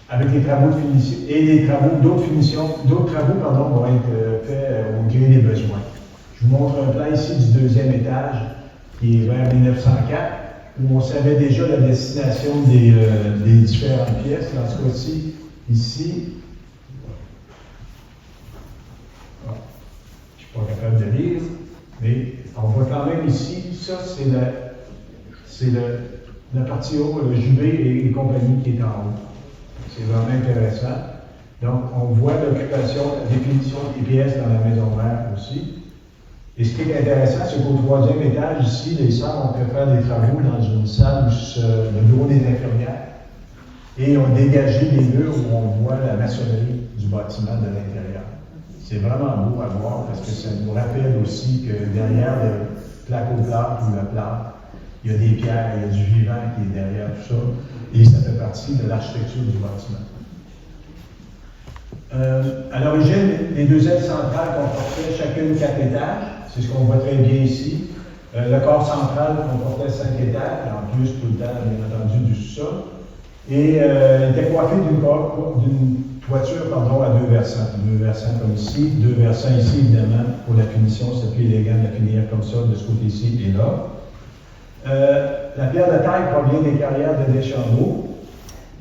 avec les travaux de finition et les travaux d'autres travaux vont être faits au gré des besoins. Je vous montre un plan ici du deuxième étage qui est vers 1904 où on savait déjà la destination des différentes pièces. Dans ce cas-ci, ici, je ne suis pas capable de lire, mais on voit quand même ici, ça c'est la partie haut, le Juvé et compagnie qui est en haut. C'est vraiment intéressant. Donc, on voit l'occupation, la définition des pièces dans la maison mère aussi. Et ce qui est intéressant, c'est qu'au troisième étage, ici, les sœurs ont pu faire des travaux dans une salle où le bureau des infirmières. Et ont dégagé les murs où on voit la maçonnerie du bâtiment de l'intérieur. C'est vraiment beau à voir parce que ça nous rappelle aussi que derrière le placo-plâtre ou le plâtre, il y a des pierres, il y a du vivant qui est derrière tout ça. Et ça fait partie de l'architecture du bâtiment. À l'origine, les deux ailes centrales comportaient chacune 4 étages. C'est ce qu'on voit très bien ici. Le corps central comportait 5 étages, en plus tout le temps, bien entendu, du sous-sol. Et elle était coiffée d'une toiture à 2 versants. 2 versants comme ici, 2 versants ici, évidemment, pour la finition. C'est plus élégant de la finir comme ça, de ce côté-ci et là. La pierre de taille provient des carrières de Deschambault.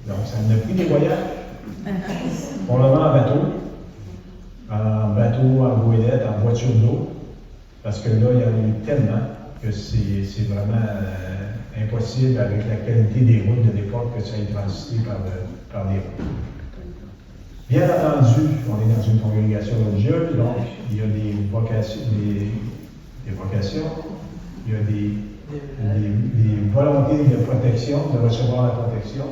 Donc, ça en a pris des voyages. Probablement en bateau, en goélette, en voiture d'eau. Parce que là, il y en a eu tellement que c'est vraiment impossible avec la qualité des routes de l'époque que ça ait transité par les routes. Bien entendu, on est dans une congrégation religieuse, donc il y a des vocations, il y a des volontés de protection, de recevoir la protection.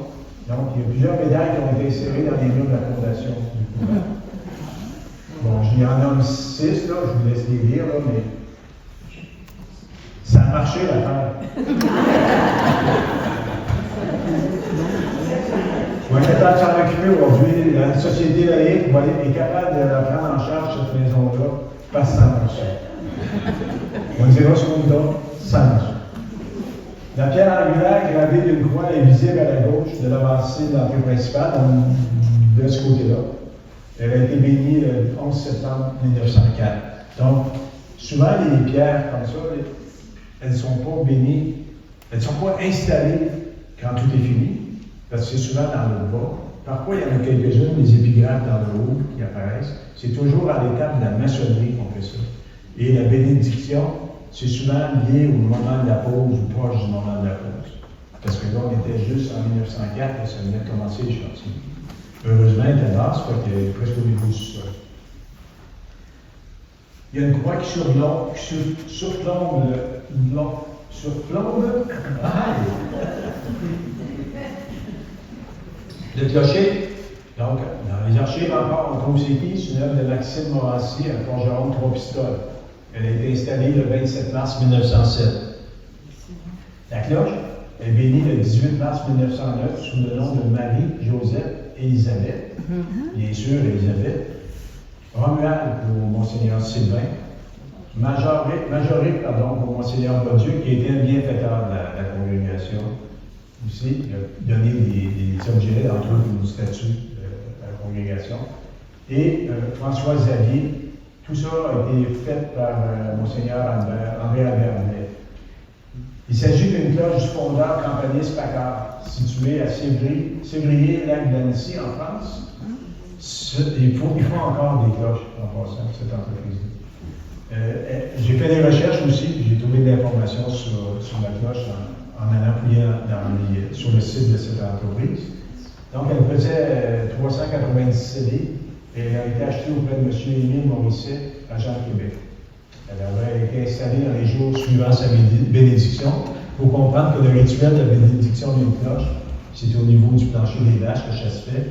Donc, il y a plusieurs médailles qui ont été insérées dans les murs de la fondation du couvent. Bon, je y en nomme 6, là, je vous laisse les lire, là, mais ça a marché l'affaire. On est capable de s'en occuper aujourd'hui. La société laïque est capable de la prendre en charge, cette maison-là, parce que ça marche. On dira ce qu'on donne, ça marche. La pierre angulaire gravée d'une croix est visible à la gauche de l'avancée de l'entrée principale, de ce côté-là. Elle a été bénie le 11 septembre 1904. Donc, souvent, les pierres comme ça, elles ne sont pas bénies, elles ne sont pas installées quand tout est fini, parce que c'est souvent dans le bas. Parfois, il y en a quelques-unes, des épigraphes dans le haut qui apparaissent. C'est toujours à l'étape de la maçonnerie qu'on fait ça. Et la bénédiction, c'est souvent lié au moment de la pause ou proche du moment de la pause. Parce que là, on était juste en 1904 et ça venait de commencer les chantiers. Heureusement, elle était basse, parce qu'elle est presque au niveau du sol. Il y a une croix qui surplombe le clocher. Donc, dans les archives encore, on trouve c'est qui? C'est une œuvre de Maxime Morancy, un forgeron de 3 pistoles. Elle a été installée le 27 mars 1907. La cloche est bénie le 18 mars 1909 sous le nom de Marie-Joseph Élisabeth. bien sûr, Elisabeth, Romuald pour Monseigneur Sylvain, Majoric pour Monseigneur Bodieu, qui était un bienfaiteur de la congrégation. Aussi, il a donné des objets, entre autres une statue à la congrégation. Et François Xavier, tout ça a été fait par Monseigneur André Albert. Il s'agit d'une cloche du fondeur campaniste Paccard, située à Sévrier-Lac d'Annecy, en France. Il faut encore des cloches en passant cette entreprise. J'ai fait des recherches aussi, j'ai trouvé de l'information sur la cloche en allant fouiller sur le site de cette entreprise. Donc, elle faisait 397 livres et elle a été achetée auprès de M. Émile Morisset, agent de Québec. Elle avait été installée dans les jours suivant sa bénédiction. Il faut comprendre que le rituel de bénédiction d'une cloche, c'est au niveau du plancher des vaches que ça se fait.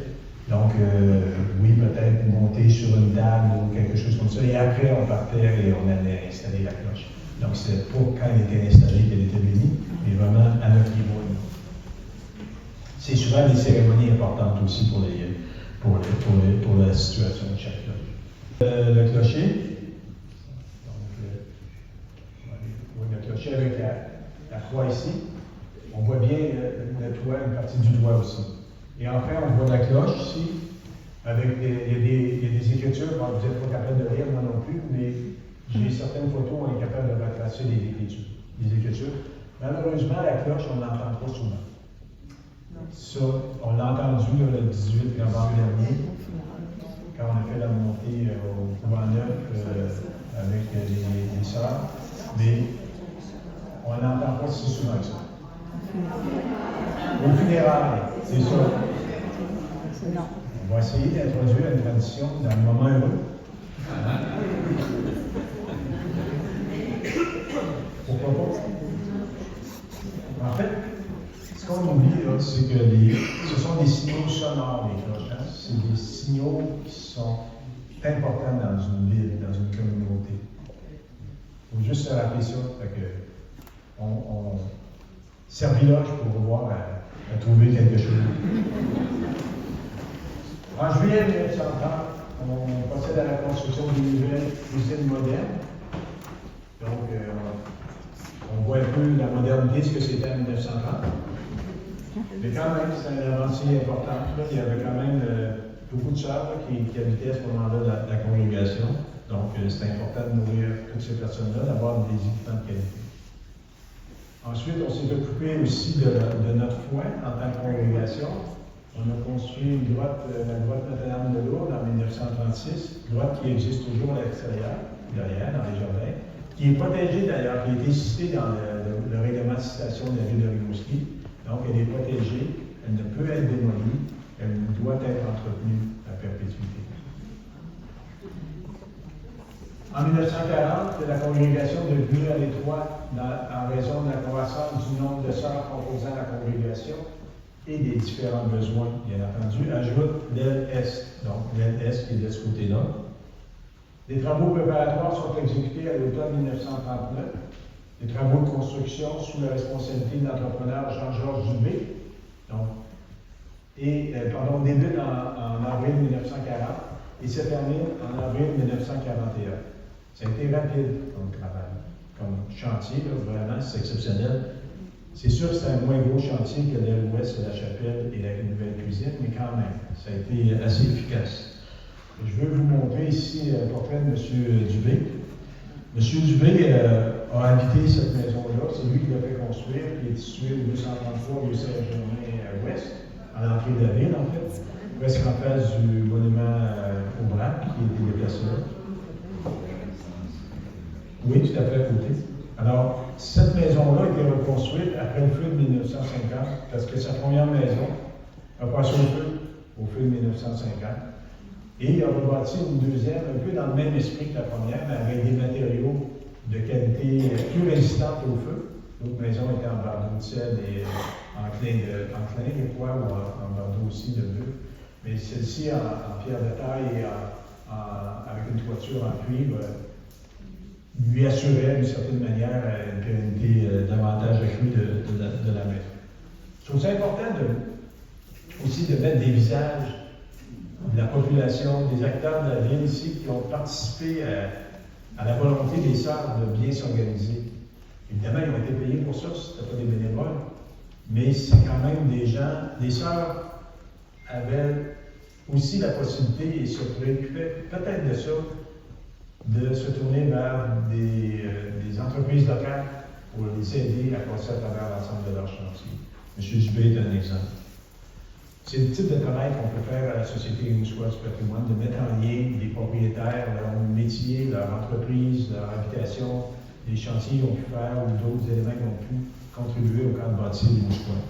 Donc, oui, peut-être monter sur une table ou quelque chose comme ça. Et après, on partait et on allait installer la cloche. Donc, c'est pas quand elle était installée qu'elle était bénie, mais vraiment à notre niveau. C'est souvent des cérémonies importantes aussi pour la situation de chaque cloche. Le clocher. Le clocher avec la croix ici. On voit bien le toit, une partie du toit aussi. Et enfin, on voit la cloche ici, avec il y a des écritures. Bon, vous n'êtes pas capable de lire, moi non plus, mais j'ai certaines photos où on est capable de retracer les écritures. Malheureusement, la cloche, on ne l'entend pas souvent. Ça, on l'a entendu le 18 novembre dernier, quand on a fait la montée au couvent neuf avec les sœurs, mais on ne l'entend pas si souvent que ça. Au funérailles, c'est ça. On va essayer d'introduire une tradition dans le moment heureux. Pourquoi pas? En fait, ce qu'on oublie, c'est que ce sont des signaux sonores, les cloches. Hein? C'est des signaux qui sont importants dans une ville, dans une communauté. Il faut juste se rappeler ça. On serviloge pour voir à trouver quelque chose. En juillet 1930, on procède à la construction d'une nouvelle usine moderne. Donc, on voit un peu la modernité, ce que c'était en 1930. Mais quand même, c'est une avancée importante. Là, il y avait quand même beaucoup de sœurs qui habitaient à ce moment-là la congrégation. Donc, c'est important de nourrir toutes ces personnes-là, d'avoir des équipements de qualité. Ensuite, on s'est occupé aussi de notre foi en tant que congrégation. On a construit une grotte, la grotte Notre-Dame de Lourdes en 1936, grotte qui existe toujours à l'extérieur, derrière, dans les jardins, qui est protégée d'ailleurs, qui a été citée dans le règlement de citation de la ville de Rimouski. Donc, elle est protégée, elle ne peut être démolie, elle doit être entretenue à perpétuité. En 1940, la congrégation est devenue à l'étroit en raison de la croissance du nombre de sœurs composant la congrégation et des différents besoins, bien entendu, ajoute l'aile Est, donc l'aile Est qui est de ce côté-là. Les travaux préparatoires sont exécutés à l'automne 1939. Les travaux de construction sous la responsabilité de l'entrepreneur Jean-Georges Dubé, débutent en avril 1940 et se terminent en avril 1941. Ça a été rapide comme travail, comme chantier, là, vraiment, c'est exceptionnel. C'est sûr que c'est un moins gros chantier que l'aile ouest de la chapelle et la nouvelle cuisine, mais quand même, ça a été assez efficace. Je veux vous montrer ici un portrait de M. Dubé. M. Dubé a habité cette maison-là, c'est lui qui l'a fait construire, qui est situé au 233 rue Saint-Germain-Ouest, à l'entrée de la ville, en fait, presque en face du monument au Brac, qui a été déplacé là. Oui, tout à fait à côté. Alors, cette maison-là a été reconstruite après le feu de 1950, parce que sa première maison a passé au feu de 1950. Et il a rebâti une deuxième, un peu dans le même esprit que la première, mais avec des matériaux de qualité plus résistantes au feu. L'autre maison était en bardeau de sel et en clin des fois, ou en bardeau aussi de bœuf. Mais celle-ci en pierre de taille et avec une toiture en cuivre lui assurait d'une certaine manière une pérennité davantage accrue de la maison. Je trouve ça important aussi de mettre des visages de la population, des acteurs de la ville ici qui ont participé à la volonté des sœurs de bien s'organiser. Évidemment, ils ont été payés pour ça, ce n'était pas des bénévoles, mais c'est quand même des gens, les sœurs avaient aussi la possibilité et se préoccupaient peut-être de ça, de se tourner vers des entreprises locales pour les aider à passer à travers l'ensemble de leur chantier. M. Dubé est un exemple. C'est le type de travail qu'on peut faire à la Société Rimouskoise Patrimoine, de mettre en lien les propriétaires, leur métier, leur entreprise, leur habitation, les chantiers qu'ils ont pu faire ou d'autres éléments qui ont pu contribuer au camp de bâtir Rimouskoise.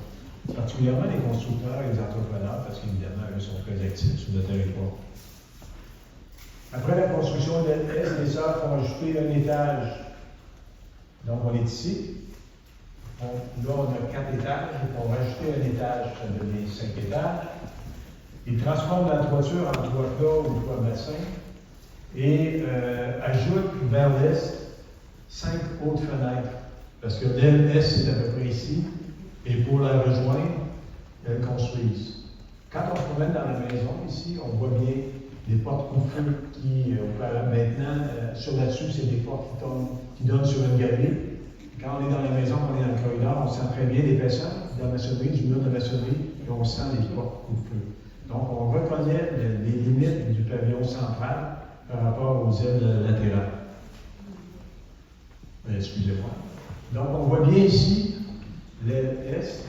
Particulièrement les constructeurs et les entrepreneurs, parce qu'évidemment, eux sont très actifs sur le territoire. Après la construction de l'Est, les sœurs font ajouter un étage. Donc, on est ici. Là, on a 4 étages. On va rajouter un étage, ça devient 5 étages. Ils transforment la toiture en toit plat ou toit bassin et ajoutent vers l'Est 5 autres fenêtres. Parce que l'aile Est, c'est à peu près ici. Et pour la rejoindre, elles construisent. Quand on se promène dans la maison, ici, on voit bien les portes coupe-feu qui, maintenant, sur là-dessus, c'est des portes qui donnent sur une galerie. Quand on est dans la maison, on est dans le corridor, on sent très bien l'épaisseur de la maçonnerie, du mur de maçonnerie, et on sent les portes coupe-feu. Donc, on reconnaît les limites du pavillon central par rapport aux ailes latérales. Excusez-moi. Donc, on voit bien ici l'aile Est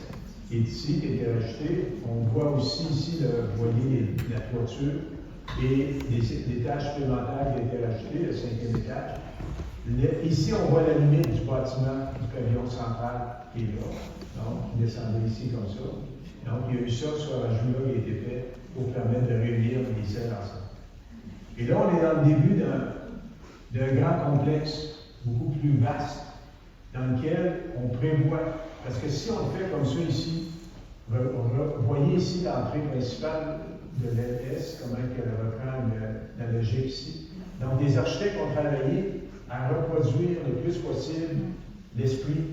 qui est ici, qui a été rajoutée. On voit aussi ici, vous voyez la toiture et l'étage supplémentaire qui a été rajouté, le 5e étage. Ici, on voit la limite du bâtiment du pavillon central qui est là. Donc, vous descendez ici comme ça. Donc, il y a eu ça, ce rajout-là qui a été fait pour permettre de réunir les ailes ensemble. Et là, on est dans le début d'un grand complexe beaucoup plus vaste dans lequel on prévoit, parce que si on le fait comme ça ici, vous voyez ici l'entrée principale de l'aile Est, comment elle reprend la logique ici. Donc, les architectes ont travaillé à reproduire le plus possible l'esprit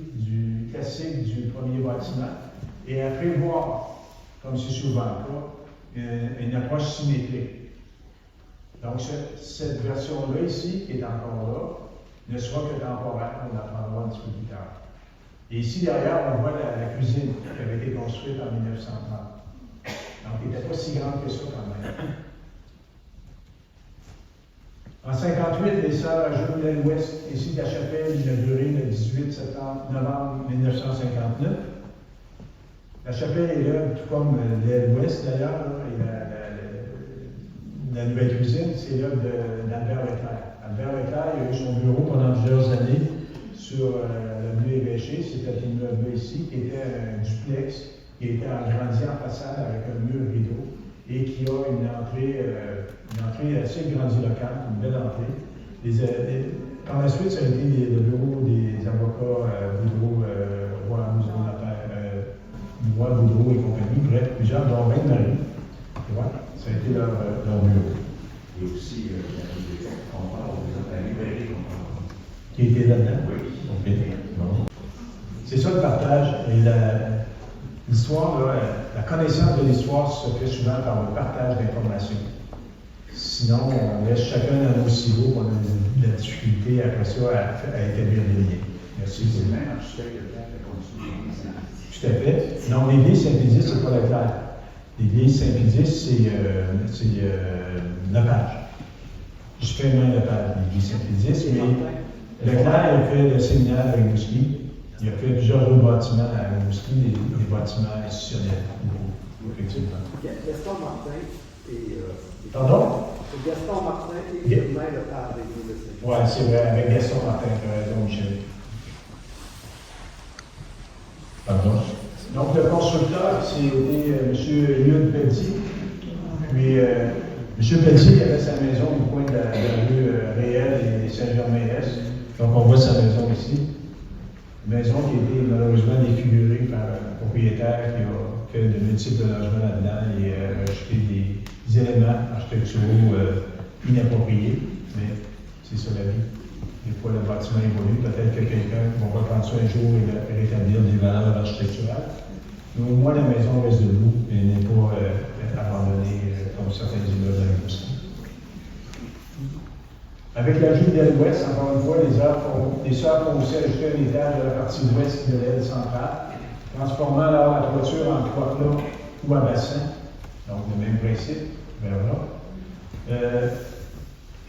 classique du premier bâtiment et à prévoir, comme c'est souvent le cas, une approche symétrique. Donc, cette version-là ici, qui est encore là, ne sera que temporaire, on apprendra un petit peu plus tard. Et ici, derrière, on voit la cuisine qui avait été construite en 1930. Donc, elle n'était pas si grande que ça quand même. En 1958, les sœurs ajoutent l'aile ouest. Ici, la chapelle inaugurée le 18 novembre 1959. La chapelle est là, tout comme l'aile ouest d'ailleurs, et la nouvelle cuisine, c'est là d'Albert Leclerc. Albert Leclerc, il a eu son bureau pendant plusieurs années sur l'avenue Évêché. C'était l'immeuble ici, qui était un duplex, qui était agrandi en façade avec un mur rideau et qui a une entrée assez grandiloquente, une belle entrée. Par la suite, ça a été le bureau des avocats Boudreau, Roy Boudreau et compagnie, bref, plusieurs, dont Reine-Marie. Ça a été leur bureau. Et aussi, la bibliothèque, on parle, la librairie, on parle. Qui était là-dedans? Oui. Okay. Bon. C'est ça le partage. Et l'histoire, la connaissance de l'histoire se fait souvent par le partage d'informations. Sinon, on laisse chacun dans nos silos, on a de la difficulté après ça à établir des liens. Merci. C'est le même architecte de la construction. Tout à fait. Non, les vieilles Saint-Pédis, c'est pas Leclerc. Les vieilles Saint-Pédis, c'est Lepage. Je fais un Lepage, les vieilles Saint-Pédis, mais Leclerc a fait le séminaire à Rimouski. Il a fait plusieurs autres bâtiments à Rimouski, des bâtiments institutionnels. Effectivement. Gaston Martin et. Pardon? C'est Gaston Martin et Germain Lepage avec nous de Saint-Pédis. Oui, c'est vrai, avec Gaston Martin, tu as raison, Michel. Pardon? Donc, le constructeur, c'était M. Eliud Pelletier. Puis, M. Pelletier avait sa maison au coin de la rue Réelle et Saint-Germain-Est. Donc, on voit sa maison ici. Une maison qui a été malheureusement défigurée par un propriétaire qui a fait de multiples logements là-dedans et acheté des éléments architecturaux inappropriés. Mais c'est ça la vie. Des fois, le bâtiment évolue. Peut-être que quelqu'un va reprendre ça un jour et rétablir des valeurs architecturales. Mais au moins, la maison reste debout et n'est pas abandonnée comme certains immeubles dans l'industrie. Avec l'ajout de l'aile ouest, encore une fois, les sœurs font aussi ajouter un étage à la partie ouest de l'aile centrale, transformant alors la toiture en toit plat ou à bassin. Donc, le même principe, vers là.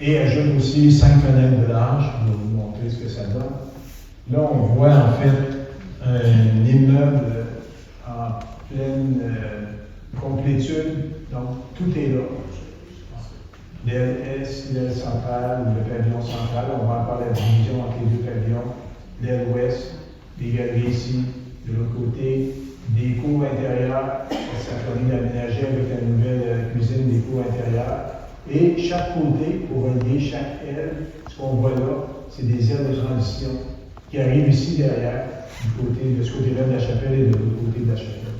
Et ajoute aussi 5 fenêtres de large, pour vous montrer ce que ça donne. Là, on voit en fait un immeuble en pleine complétude, donc tout est là. L'aile est, l'aile centrale, ou le pavillon central, on va en parler la division entre les deux pavillons. L'aile ouest, des galeries ici, de l'autre côté, des cours intérieures, ça permet d'aménager avec la nouvelle cuisine des cours intérieures. Et chaque côté, pour relier chaque aile, ce qu'on voit là, c'est des ailes de transition qui arrivent ici derrière, de ce côté-là de la chapelle et de l'autre côté de la chapelle.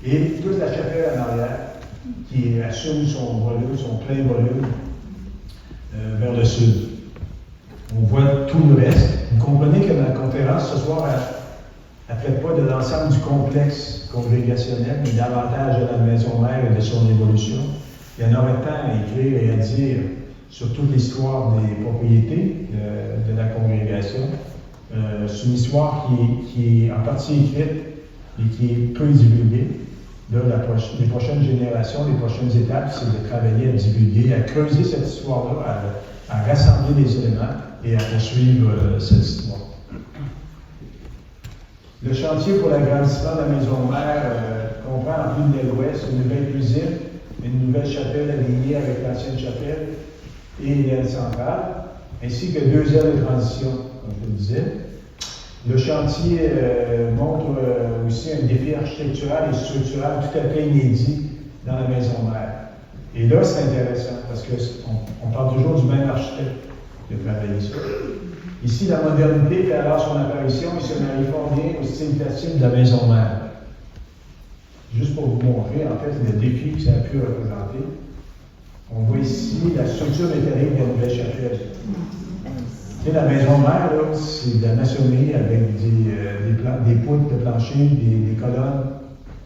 Et toute la chapelle en arrière, qui assume son volume, son plein volume, vers le sud. On voit tout le reste. Vous comprenez que ma conférence ce soir, elle ne traite pas de l'ensemble du complexe congrégationnel, mais davantage de la maison mère et de son évolution. Il y en aurait tant à écrire et à dire sur toute l'histoire des propriétés de la congrégation. C'est une histoire qui est en partie écrite et qui est peu divulguée. Là, les prochaines générations, les prochaines étapes, c'est de travailler à divulguer, à creuser cette histoire-là, à rassembler les éléments et à poursuivre cette histoire. Le chantier pour l'agrandissement de la maison mère comprend en plus de l'aile ouest une nouvelle cuisine, une nouvelle chapelle alignée avec l'ancienne chapelle et l'aile centrale, ainsi que 2 ailes de transition, comme je le disais. Le chantier montre aussi un défi architectural et structural tout à fait inédit dans la maison mère. Et là, c'est intéressant parce qu'on parle toujours du même architecte qui a travaillé ça. Ici, la modernité fait alors son apparition et se marie fort bien au style classique de la maison mère. Juste pour vous montrer, en fait, le défi que ça a pu représenter. On voit ici la structure métallique de la nouvelle chapelle. La maison mère, c'est de la maçonnerie avec des poutres de plancher, des colonnes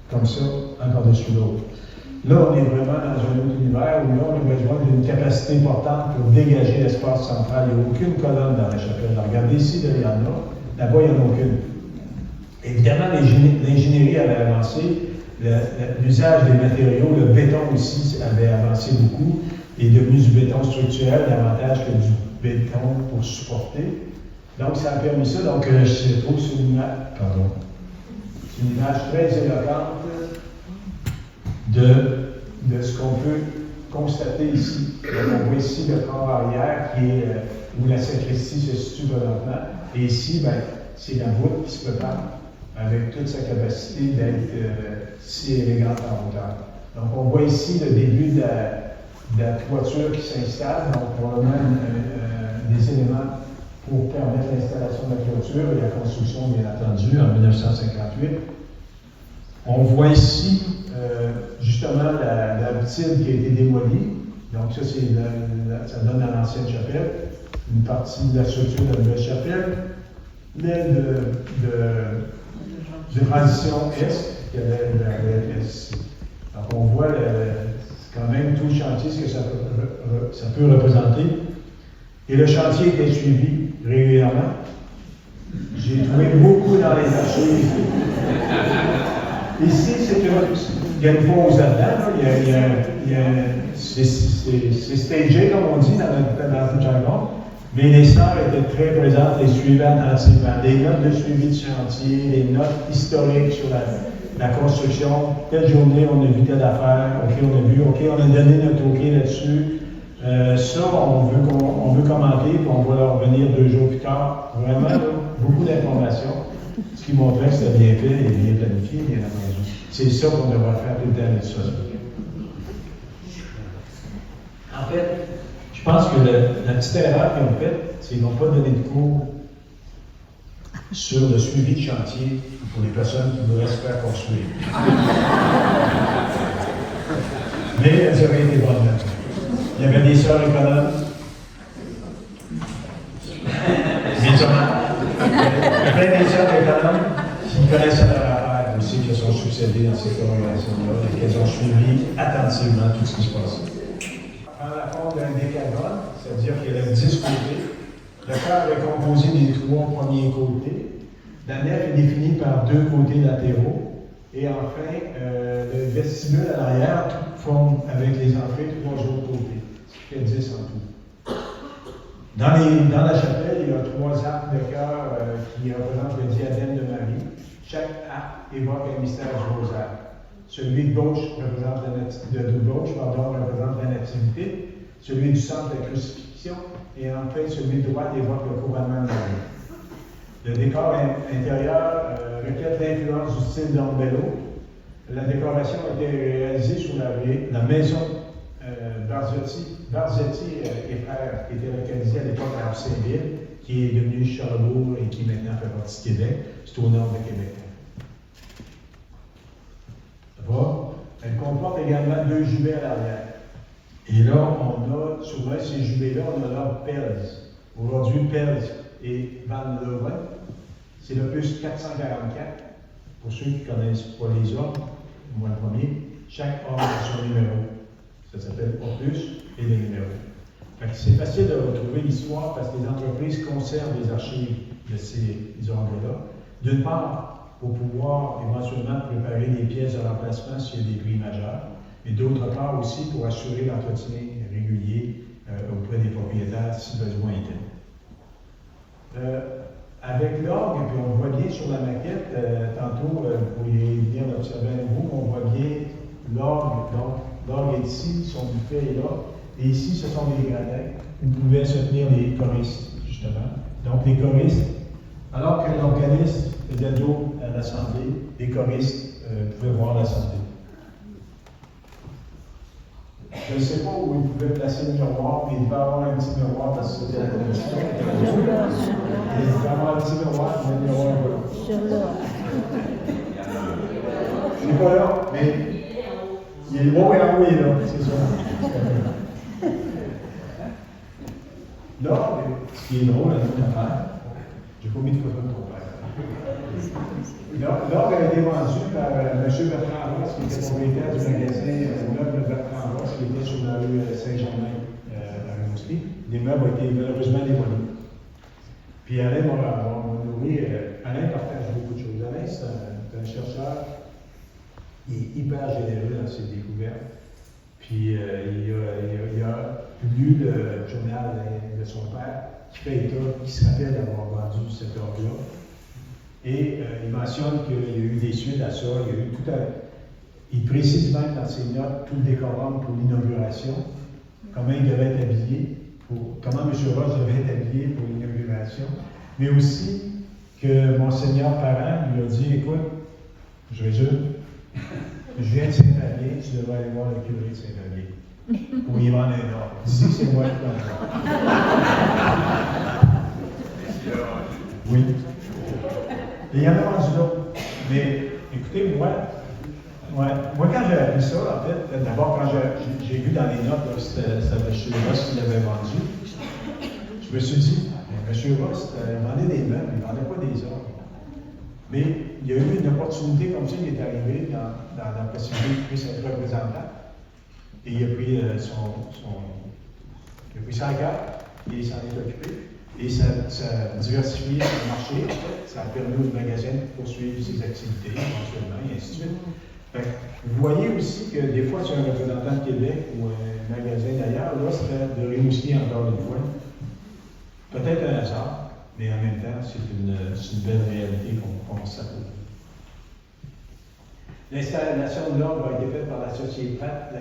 comme ça, un par-dessus l'autre. Là, on est vraiment dans un autre univers où là, on a besoin d'une capacité importante pour dégager l'espace central. Il n'y a aucune colonne dans la chapelle. Alors, regardez ici, il y en a. Là-bas, il n'y en a aucune. Évidemment, l'ingénierie avait avancé. L'usage des matériaux, le béton aussi avait avancé beaucoup. Il est devenu du béton structurel davantage que du béton pour supporter. Donc, ça a permis ça. Donc, je trouve que c'est une image très éloquente de ce qu'on peut constater ici. Donc, on voit ici le corps arrière qui est où la sacristie se situe présentement. Et ici, c'est la voûte qui se prépare avec toute sa capacité d'être si élégante en hauteur. Donc, on voit ici le début de la toiture qui s'installe, donc probablement des éléments pour permettre l'installation de la toiture et la construction, bien entendu, en 1958. On voit ici justement la boutique qui a été démolie. Donc ça, ça donne à l'ancienne chapelle, une partie de la structure de la nouvelle chapelle, l'aile de transition est, qui est l'aile est. Donc on voit quand même tout le chantier, ce que ça peut représenter. Et le chantier était suivi régulièrement. J'ai trouvé beaucoup dans les archives. Ici, il y a une pause là-dedans, c'est stagé, comme on dit dans le jargon, mais les sœurs étaient très présentes et suivaient attentivement. Des notes de suivi de chantier, des notes historiques sur la construction. Telle journée, on a vu telle affaire, on a donné notre OK là-dessus. Ça, on veut commenter, puis on va leur revenir 2 jours plus tard. Vraiment, là, beaucoup d'informations, ce qui montrait que c'était bien fait et bien planifié, bien entendu. C'est ça qu'on devrait faire tout le temps avec ça. En fait, je pense que la petite erreur qu'ils ont faite, c'est qu'ils n'ont pas donné de cours sur le suivi de chantier pour les personnes qui voudraient se faire construire. Mais elles auraient été bonnes là. Il y avait des sœurs économes. Il y a plein des sœurs économes qui connaissent leur affaire aussi, qui sont succédé dans ces congrégations-là et qu'elles ont suivi attentivement tout ce qui se passait. Prend la forme d'un décagone, c'est-à-dire qu'il y a 10 côtés. Le chœur est composé des 3 premiers côtés. La nef est définie par 2 côtés latéraux. Et enfin, le vestibule à l'arrière forme avec les entrées 3 autres côtés, ce qui fait 10 en tout. Dans la chapelle, il y a 3 arcs de cœur qui représentent le diadème de Marie. Chaque arc évoque un mystère du rosaire. Celui de gauche représente la nativité, celui du centre la crucifixion, et enfin celui de droite évoque le couronnement de Marie. Le décor intérieur reflète l'influence du style d'Ombello. La décoration a été réalisée sur la maison Barzetti et frères, qui était localisée à l'époque à Saint-Ville, qui est devenue Charlebourg et qui maintenant fait partie de Québec. C'est au nord de Québec. Elle comporte également 2 jubés à l'arrière. Et là, on a, sur l'un de ces jubés-là, on a l'ordre Pels. Aujourd'hui, Pels et Van Leeuwen. C'est l'opus 444. Pour ceux qui ne connaissent pas les ordres, moi le premier, chaque ordre a son numéro. Ça s'appelle opus et les numéros. C'est facile de retrouver l'histoire parce que les entreprises conservent les archives de ces ordres-là. D'une part, pour pouvoir éventuellement préparer des pièces de remplacement s'il y a des bris majeurs, et d'autre part aussi pour assurer l'entretien régulier auprès des propriétaires si besoin était. Avec l'orgue, puis on voit bien sur la maquette, tantôt vous pourriez venir l'observer avec vous, on voit bien l'orgue, donc l'orgue est ici, son buffet est là, et ici ce sont les gradins où pouvaient se tenir les choristes, justement. Donc les choristes, alors que l'organiste faisait dos à l'assemblée, les choristes pouvaient voir l'assemblée. Je ne sais pas où ils pouvaient placer le miroir, mais il devait avoir un petit miroir parce que c'était la commission. Il devait avoir un petit miroir, mais le miroir est là. Il n'est pas là, mais il est beau et en haut, il est là, c'est ça. Là, ce qui est drôle, une affaire, j'ai pas mis de photo de ton père. L'ordre a été vendu par M. Bertrand Ross, qui était propriétaire du magasin Meubles Bertrand Ross, qui était sur la rue Saint-Germain à Rimouski. Les meubles ont été malheureusement démolis. Puis Alain m'a nourri. Alain partage beaucoup de choses. Alain, c'est un chercheur, il est hyper généreux dans ses découvertes. Puis il a lu le journal de son père, qui fait état, qui se rappelle d'avoir vendu cet ordre-là. Et il mentionne qu'il y a eu des suites à ça, il y a eu tout il précise même dans ses notes tout le décorum pour l'inauguration, comment il devait être habillé, comment M. Ross devait être habillé pour l'inauguration, mais aussi que Monseigneur Parent lui a dit, écoute, je résume, je viens de Saint-Fabien, tu devrais aller voir le curé de Saint-Fabien pour y vendre un ordre. Dis que c'est moi qui l'ai. Oui. Et il y en a rendu là. Mais écoutez, moi quand j'ai appris ça, en fait, d'abord quand j'ai vu dans les notes, c'était M. Ross qui l'avait vendu, je me suis dit, M. Ross, il vendait des meubles, il ne vendait pas des ordres. Mais il y a eu une opportunité comme ça qui est arrivée dans la possibilité qu'il puisse être représentant. Et il a pris sa carte et il s'en est occupé. Et ça a diversifié le marché, ça a permis au magasin de poursuivre ses activités, éventuellement, et ainsi de suite. Vous voyez aussi que des fois, sur un représentant de Québec ou un magasin d'ailleurs, là, c'était de Rimouski encore une fois. Peut-être un hasard, mais en même temps, c'est une belle réalité qu'on constate. L'installation de l'ordre a été faite par la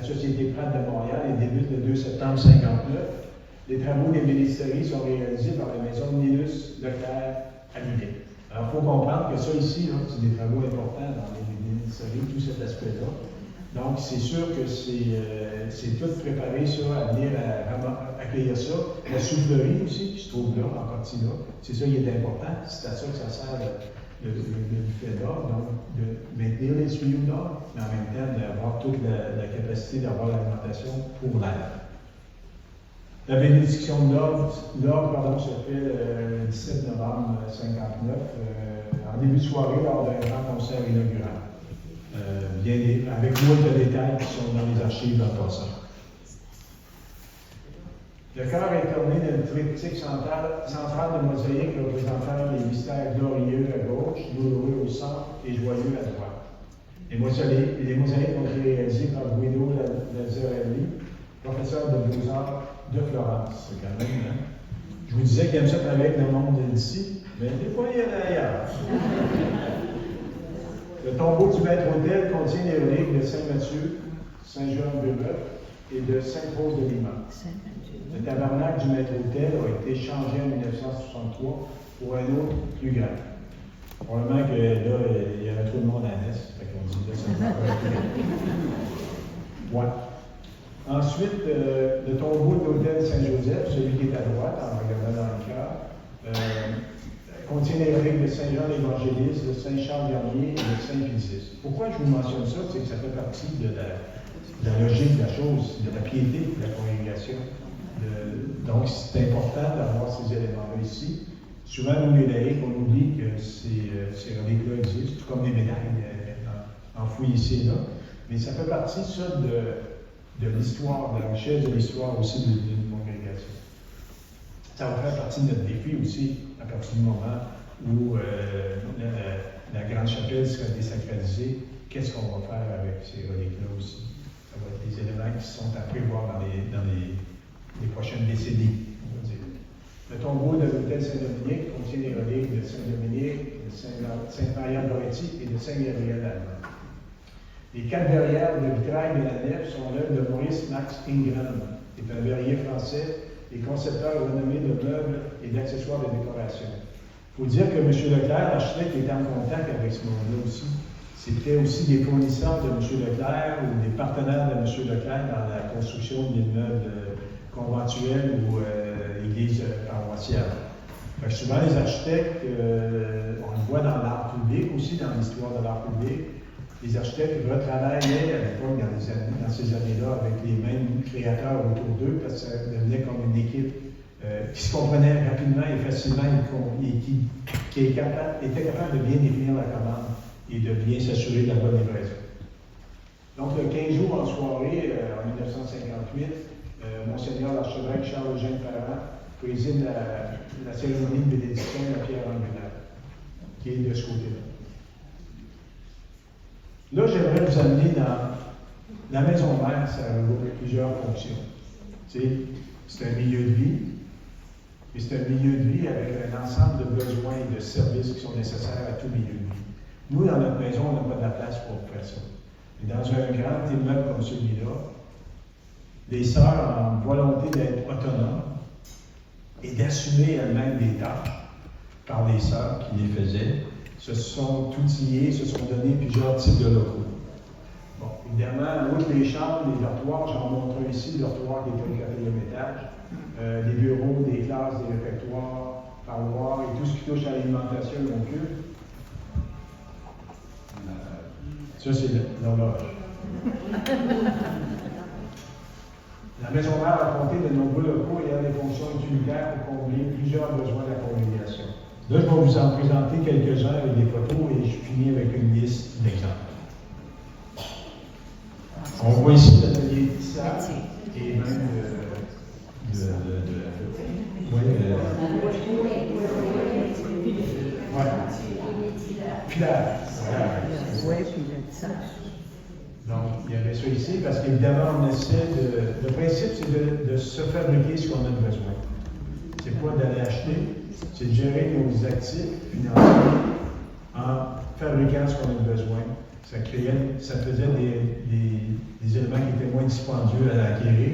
Société Pratt de Montréal et débute le 2 septembre 1959. Les travaux des ministéries sont réalisés par la maison Nilus Leclerc à Lubec. Alors, il faut comprendre que ça ici, c'est des travaux importants dans les ministéries, tout cet aspect-là. Donc, c'est sûr que c'est tout préparé à venir accueillir ça. La soufflerie aussi, qui se trouve là, en partie là, c'est ça qui est important. C'est à ça que ça sert le buffet d'or, donc de maintenir les tuyaux d'or, mais en même temps d'avoir toute la capacité d'avoir l'alimentation pour l'air. La bénédiction de l'ordre se fait le 17 novembre 1959, en début de soirée, lors d'un grand concert inaugural. avec moins de détails qui sont dans les archives en passant. Le chœur est orné d'un triptyque central de mosaïque représentant les mystères glorieux à gauche, douloureux au centre et joyeux à droite. Les mosaïques ont été réalisées par Guido Lazzarelli, professeur de beaux-arts de Florence. C'est quand même, hein? Je vous disais qu'il aime ça travailler avec le monde d'ici, mais des fois, il y en a ailleurs. Le tombeau du maître-autel contient les reliques de Saint-Mathieu, Saint-Jean-de-Bœuf et de Sainte-Rose de Lima. Le tabernacle du maître-autel a été changé en 1963 pour un autre plus grand. Probablement que là, il y avait trop de monde à Ness, fait qu'on dit là, ça va pas être ouais. Ensuite, le tombeau de l'hôtel Saint-Joseph, celui qui est à droite, en regardant dans le cœur, contient les reliques de Saint-Jean l'Évangéliste, de Saint-Charles Garnier et de Saint-Pilicis. Pourquoi je vous mentionne ça? C'est que ça fait partie de la logique de la chose, de la piété de la congrégation. Donc, c'est important d'avoir ces éléments-là ici. Souvent, nous, les laïcs, on oublie que ces reliques-là existent, tout comme des médailles enfouies ici et là. Mais ça fait partie, ça, de l'histoire, de la richesse de l'histoire aussi d'une congrégation. Ça va faire partie de notre défi aussi, à partir du moment où la grande chapelle sera désacralisée. Qu'est-ce qu'on va faire avec ces reliques-là aussi? Ça va être des éléments qui sont à prévoir dans les prochaines décennies, on va dire. Le tombeau de l'hôtel Saint-Dominique contient les reliques de Saint-Dominique, de Sainte-Maria Goretti et de Saint-Gabriel allemand. Les 4 verrières de vitrail de la nef sont l'œuvre de Maurice Max Ingram, qui est un verrier français et concepteur renommé de meubles et d'accessoires de décoration. Il faut dire que M. Leclerc, l'architecte, était en contact avec ce monde-là aussi. C'était aussi des fournisseurs de M. Leclerc ou des partenaires de M. Leclerc dans la construction d'immeubles conventuels ou églises paroissiales. Souvent, les architectes, on le voit dans l'art public aussi, dans l'histoire de l'art public, les architectes retravaillaient à l'époque, dans ces années-là, avec les mêmes créateurs autour d'eux, parce que ça devenait comme une équipe qui se comprenait rapidement et facilement et qui était capable de bien définir la commande et de bien s'assurer de la bonne livraison. Donc, le 15 jours en soirée, en 1958, Monseigneur l'archevêque Charles-Eugène Parent préside la cérémonie de bénédiction de la pierre angulaire, qui est de ce côté-là. Là, j'aimerais vous amener dans la maison mère, ça regroupe plusieurs fonctions. C'est un milieu de vie, mais c'est un milieu de vie avec un ensemble de besoins et de services qui sont nécessaires à tout milieu de vie. Nous, dans notre maison, on n'a pas de la place pour faire ça. Mais dans un grand immeuble comme celui-là, les sœurs ont volonté d'être autonomes et d'assumer elles-mêmes des tâches par les sœurs qui les faisaient, se sont outillées, se sont donné plusieurs types de locaux. Bon, évidemment, outre les chambres, les dortoirs, j'en montre un ici, le dortoir qui est au 4e étage, les bureaux, des classes, des réfectoires, parloirs et tout ce qui touche à l'alimentation et au culte. Ça, c'est l'horloge. La maison mère a compté de nombreux locaux ayant des fonctions utilitaires pour combler plusieurs besoins de la congrégation. Là, je vais vous en présenter quelques-uns avec des photos et je finis avec une liste d'exemples. On voit ici l'atelier de tissage et même filage. Oui, puis le tissage. Donc, il y avait ça ici parce qu'évidemment, on essaie de. Le principe, c'est de se fabriquer ce qu'on a besoin. C'est pas d'aller acheter, c'est de gérer nos actifs financiers en fabriquant ce qu'on a besoin. Ça faisait des éléments qui étaient moins dispendieux à acquérir.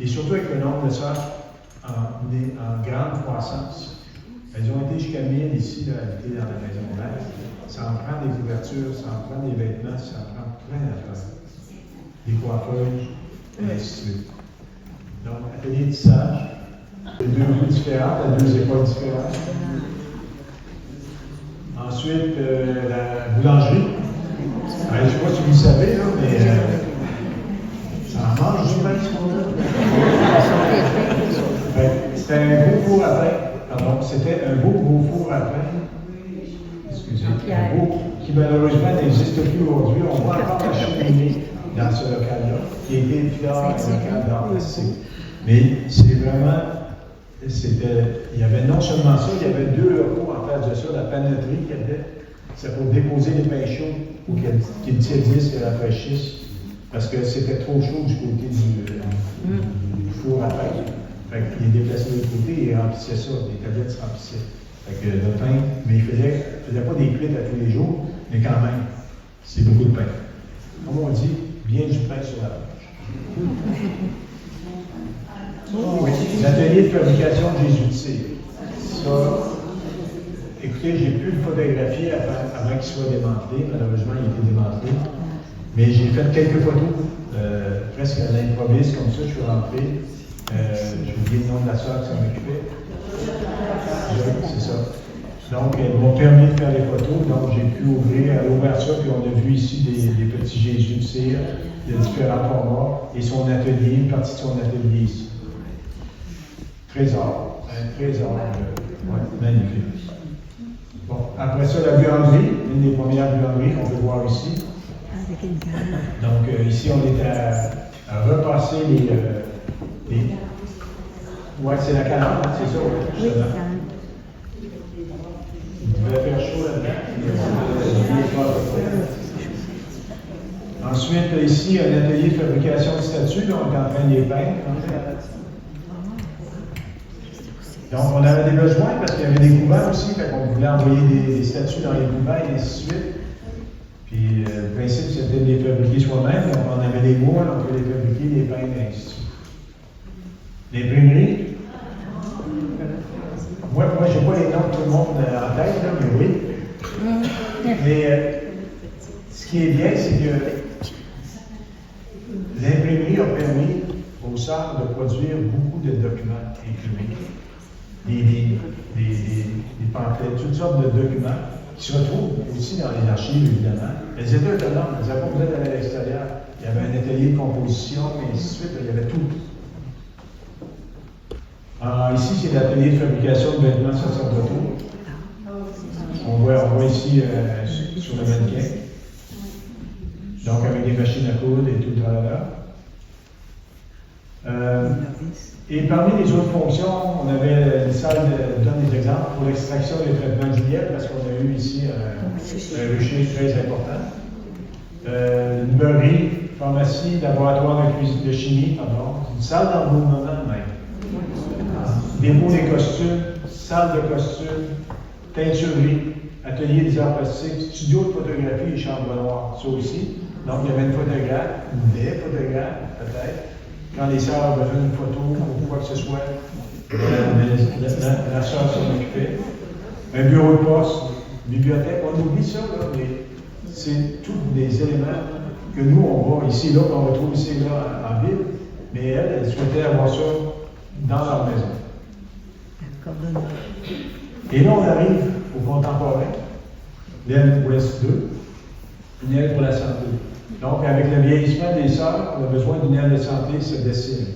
Et surtout avec le nombre de sœurs en grande croissance. Elles ont été jusqu'à 1000 ici, là, habitées dans la maison mère. Ça en prend des couvertures, ça en prend des vêtements, ça en prend plein d'affaires. Des coiffeuses, et ainsi de suite. Donc, atelier de tissage, de 2 rues différentes, à 2 époques différentes. Ensuite, la boulangerie. Je ne sais pas si vous le savez, là, mais ça en mange du pain, ce qu'on a. C'était un beau four à pain. Pardon, c'était un beau gros four à pain. Excusez, un beau qui malheureusement n'existe plus aujourd'hui. On voit encore la Chine dans ce local-là, qui était plus tard un local d'art plastique. Mais c'est vraiment, il y avait non seulement ça, il y avait 2 locaux en face de ça, la panetterie qu'il y avait, c'est pour déposer les pains chauds pour qu'ils tiédissent et rafraîchissent, parce que c'était trop chaud du côté du four à pain. Fait qu'il déplaçait de l'autre côté et remplissait ça, les tablettes se remplissaient. Fait que le pain, mais il faisait pas des cuites à tous les jours, mais quand même, c'est beaucoup de pain. Comme on dit, bien du pain sur la planche. Oui, l'atelier de fabrication de Jésus-Tire. Ça, écoutez, j'ai pu le photographier avant qu'il soit démantelé. Malheureusement, il a été démantelé. Mais j'ai fait quelques photos, presque à l'improviste, comme ça, je suis rentré. J'ai oublié le nom de la soeur qui s'en occupait. C'est ça. Donc, ils m'ont permis de faire les photos, donc j'ai pu ouvrir à l'ouverture, puis on a vu ici des petits Jésus de cire, de différents formats, et son atelier, une partie de son atelier ici. Trésor, un trésor, magnifique. Bon, après ça, la buanderie, une des premières buanderies qu'on peut voir ici. Donc, ici, on est à repasser les ouais, c'est la calandre, c'est ça, justement. Il devait faire chaud là-dedans. Ensuite, ici, un atelier de fabrication de statues, là, on est en train de les peindre. Donc, on avait des besoins parce qu'il y avait des couvents aussi, fait qu'on voulait envoyer des statues dans les couvents et ainsi de suite. Puis, le principe, c'était de les fabriquer soi-même. Donc, on avait des moules, on peut les fabriquer, les peindre et ainsi de suite. L'imprimerie. Moi, je n'ai pas les noms de tout le monde en tête, là, mais oui. Mais ce qui est bien, c'est que l'imprimerie a permis aux sœurs de produire beaucoup de documents imprimés. Des livres, des pamphlets, toutes sortes de documents qui se retrouvent aussi dans les archives, évidemment. Elles étaient autonomes, elles n'avaient pas besoin d'aller à l'extérieur. Il y avait un atelier de composition, et ainsi de suite, il y avait tout. Alors, ici, c'est l'atelier de fabrication de vêtements sacerdotaux. On voit ici sur le mannequin. Donc, avec des machines à coudre et tout le tralala. Et parmi les autres fonctions, on avait une salle, je donne des exemples, pour l'extraction et le traitement du miel, parce qu'on a eu ici un rucher très important. Une beurrerie, pharmacie, laboratoire de chimie, une salle d'embauchement même. Dépôt des costumes, salle de costumes, teinturerie, atelier des arts plastiques, studio de photographie et chambre noire, ça aussi. Donc, il y avait une photographe, des photographes, peut-être. Quand les sœurs avaient besoin d'une photo ou quoi que ce soit, la sœur s'en occupait. Un bureau de poste, une bibliothèque, on oublie ça, là, mais c'est tous des éléments que nous, on voit ici, là, qu'on retrouve ici, là, en ville, mais elle souhaitait avoir ça dans leur maison. Et là, on arrive au contemporain, l'aile ouest 2, une aile pour la santé. Donc, avec le vieillissement des sœurs, on a besoin d'une aile de santé se dessine.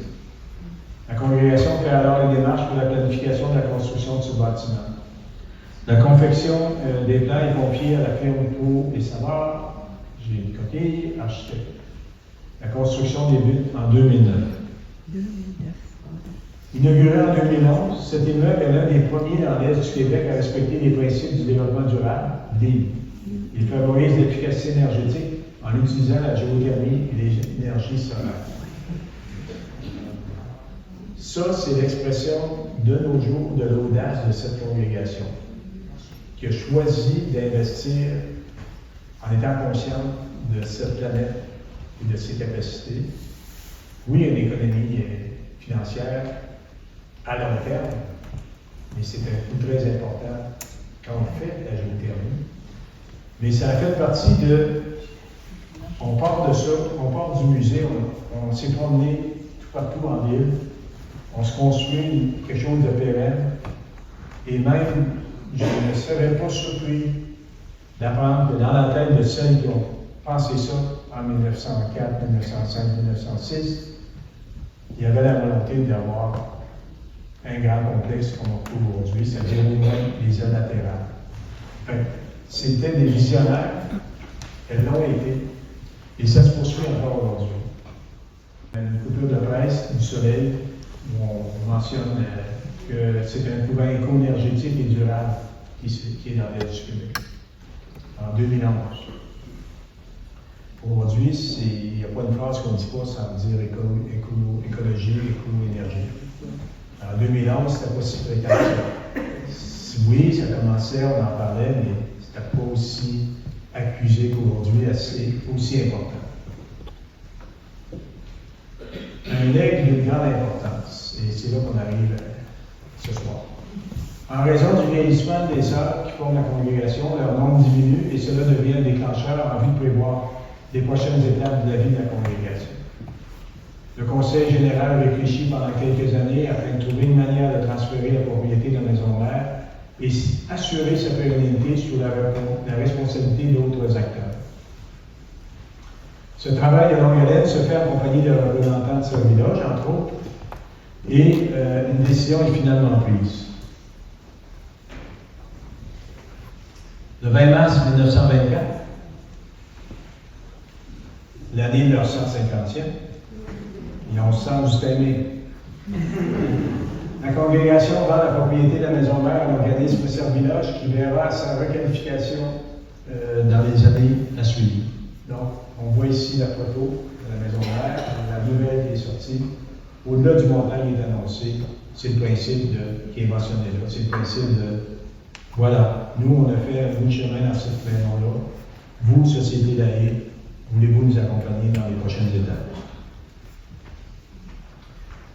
La congrégation fait alors une démarche pour la planification de la construction de ce bâtiment. La confection des plans est confiée à la firme Pour et Savard, Gilles Coquille, architecte. La construction débute en 2009. Inauguré en 2011, cet immeuble est l'un des premiers dans l'Est du Québec à respecter les principes du développement durable, LEED. Il favorise l'efficacité énergétique en utilisant la géothermie et les énergies solaires. Ça, c'est l'expression de nos jours de l'audace de cette congrégation, qui a choisi d'investir en étant consciente de cette planète et de ses capacités. Oui, il y a une économie financière à long terme, mais c'est un coût très important quand on fait la géothermie. Mais ça a fait partie de... On part de ça, on part du musée, on s'est promené tout partout en ville, on se construit quelque chose de pérenne, et même, je ne serais pas surpris d'apprendre que dans la tête de celles qui ont pensé ça en 1904, 1905, 1906, il y avait la volonté d'avoir un grand complexe comme on trouve aujourd'hui, c'est-à-dire au moins les zones latérales. Enfin, c'était des visionnaires, elles l'ont été. Et ça se poursuit encore aujourd'hui. Une coupure de presse du soleil où on mentionne que c'est un courant éco-énergétique et durable qui est dans l'Est du Québec. En 2011. Aujourd'hui, il n'y a pas une phrase qu'on ne dit pas sans dire écologie, éco-énergie. En 2011, c'était pas si fréquent que ça. Oui, ça commençait, on en parlait, mais c'était pas aussi accusé qu'aujourd'hui, aussi important. Un aigle d'une grande importance, et c'est là qu'on arrive ce soir. En raison du vieillissement des sœurs qui forment la congrégation, leur nombre diminue et cela devient un déclencheur en vue de prévoir les prochaines étapes de la vie de la congrégation. Le Conseil général réfléchit pendant quelques années afin de trouver une manière de transférer la propriété de la maison mère et assurer sa pérennité sous la responsabilité d'autres acteurs. Ce travail de longue haleine se fait accompagner de représentants de Serviloge, entre autres, et une décision est finalement prise. Le 20 mars 1924, l'année de leur 150e, et on se sent juste aimé. La congrégation vend la propriété de la maison mère à l'organisme Serviloge qui verra sa requalification dans les années à suivre. Donc, on voit ici la photo de la maison mère, la nouvelle qui est sortie. Au-delà du montant qui est annoncé, c'est le principe qui est mentionné là. C'est le principe de, voilà, nous, on a fait un bout de chemin dans cette maison-là. Vous, Société d'Aïe, voulez-vous nous accompagner dans les prochaines étapes?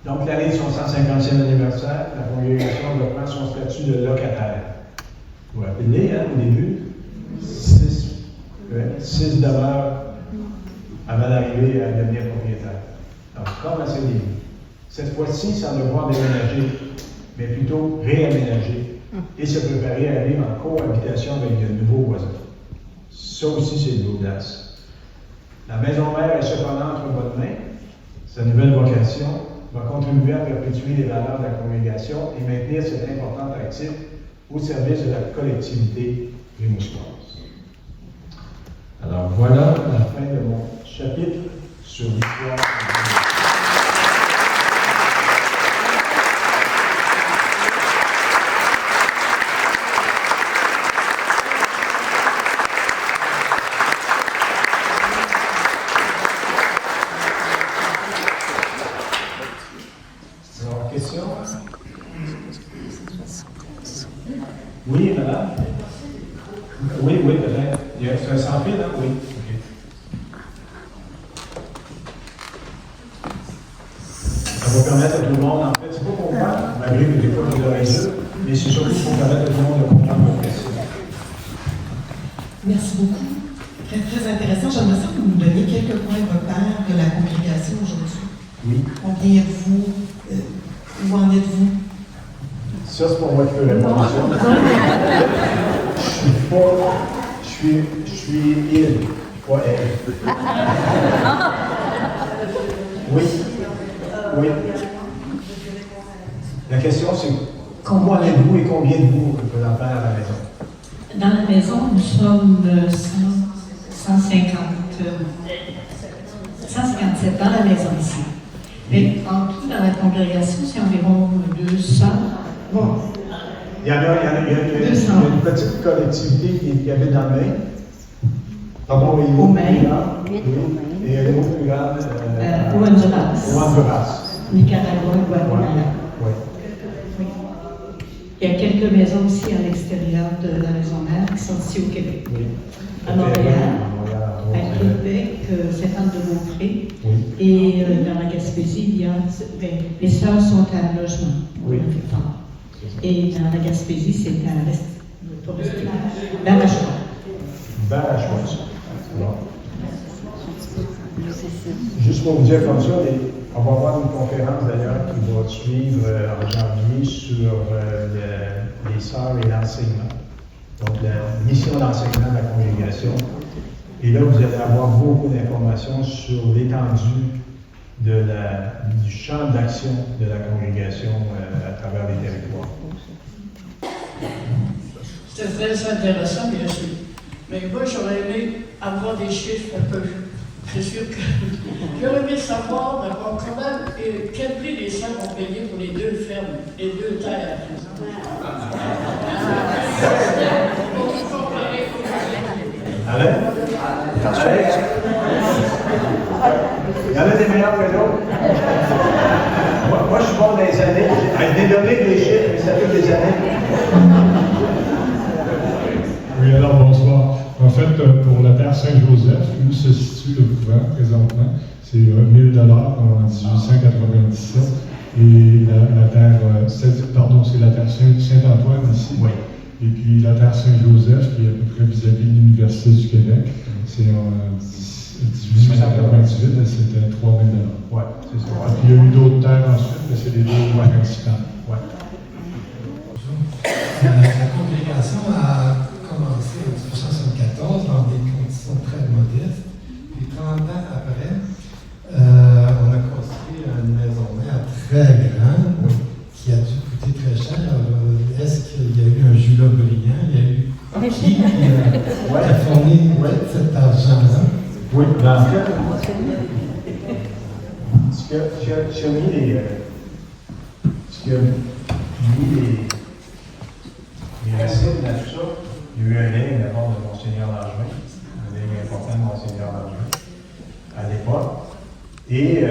Donc, l'année de son 150e anniversaire, la congrégation reprend son statut de locataire. Vous vous rappelez, hein, au début, 6 demeures avant d'arriver à devenir propriétaire. Donc, comme à ses débuts. Cette fois-ci, sans devoir déménager, mais plutôt réaménager et se préparer à vivre en cohabitation avec de nouveaux voisins. Ça aussi, c'est de l'audace. La maison mère est cependant entre bonnes mains. Sa nouvelle vocation va contribuer à perpétuer les valeurs de la congrégation et maintenir cet important actif au service de la collectivité rimouskoise. Alors voilà la fin de mon chapitre sur l'histoire. Alors, question? Oui, madame? Oui, peut-être. C'est un sans fil, hein? Oui. Okay. Ça va permettre à tout le monde, en fait, c'est pas pour comprendre, malgré que des fois je l'aurais dit, mais c'est surtout pour permettre à tout le monde de comprendre votre question. Merci beaucoup. Très, très intéressant. J'aimerais ça que vous nous donniez quelques points de repère de la congrégation aujourd'hui. Oui. Combien êtes-vous? Où en êtes-vous? Ça, c'est pour moi qui peux répondre à ça. Je suis il, pas elle. Oui. Oui. La question, c'est comment êtes-vous et combien de vous représentant à la maison? Dans la maison, nous sommes 157 dans la maison ici. Mais en tout, dans la congrégation, c'est environ 200. Bon. Il y a une petite collectivité qui habite dans le Maine. Pardon, au Maine. Oui. Et une autre plus grande. Au Honduras. Au Honduras. Nicaragua, Guatemala. Oui. Oui. Il y a quelques maisons aussi à l'extérieur de la maison mère qui sont ici au Québec. Oui. À Montréal, à Québec, Sainte-Anne-de-Beaupré. Oui. Et dans la Gaspésie, il y a. Les sœurs sont à logement. Oui. Et dans la Gaspésie, c'est à l'est. Barachois. Barachois. Juste pour vous dire comme ça, on va avoir une conférence d'ailleurs qui va suivre en janvier sur les sœurs et l'enseignement. Donc la mission d'enseignement de la congrégation. Et là, vous allez avoir beaucoup d'informations sur l'étendue du champ d'action de la congrégation à travers les territoires. C'était très intéressant, bien sûr. Mais moi, j'aurais aimé avoir des chiffres un peu C'est sûr que j'aurais aimé savoir, d'abord, quand même, quel prix les serfs ont payé pour les deux fermes, les deux terres. Alain? Il y en a des meilleurs que d'autres. Moi, je suis bon dans les années. À dédommer les chiffres, mais ça fait des années. Oui, alors bonsoir. En fait, pour la terre Saint-Joseph, où se situe le couvent présentement, c'est 1 000 $ en 1897. Et la terre, c'est la terre Saint-Antoine ici. Oui. Et puis la terre Saint-Joseph, qui est à peu près vis-à-vis de l'Université du Québec, c'est en 1898, c'était 3 000 $. Oui, c'est ça. Et puis il y a eu d'autres terres ensuite, mais c'est les deux principales. Ouais. La congrégation a commencé en 1974 dans des conditions très modestes. Puis 30 ans après, on a construit une maison mère très grande qui a dû coûter très cher. Est-ce qu'il y a eu un Julas brillant? Il y a eu qui a fourni cet argent-là? Oui, dans le cas, ce qui a mis les racines dans tout ça, il y a eu un lien d'abord de Monseigneur Langevin, un lien important de Monseigneur Langevin à l'époque. Et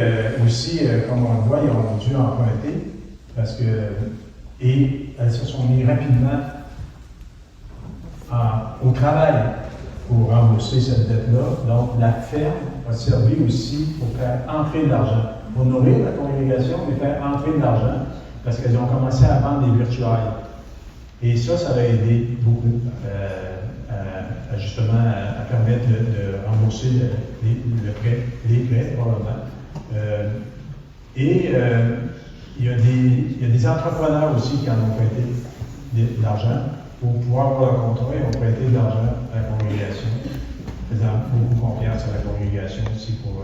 aussi, comme on le voit, ils ont dû emprunter parce que, et elles se sont mis rapidement au travail pour rembourser cette dette-là. Donc, la ferme a servi aussi pour faire entrer de l'argent, pour nourrir la congrégation, mais faire entrer de l'argent, parce qu'elles ont commencé à vendre des virtuailles. Et ça a aidé beaucoup, justement, à permettre de rembourser les prêts, probablement. Il y a des entrepreneurs aussi qui en ont prêté de l'argent. Pour pouvoir avoir le contrat, ils ont prêté de l'argent à la congrégation, faisant beaucoup confiance à la congrégation aussi pour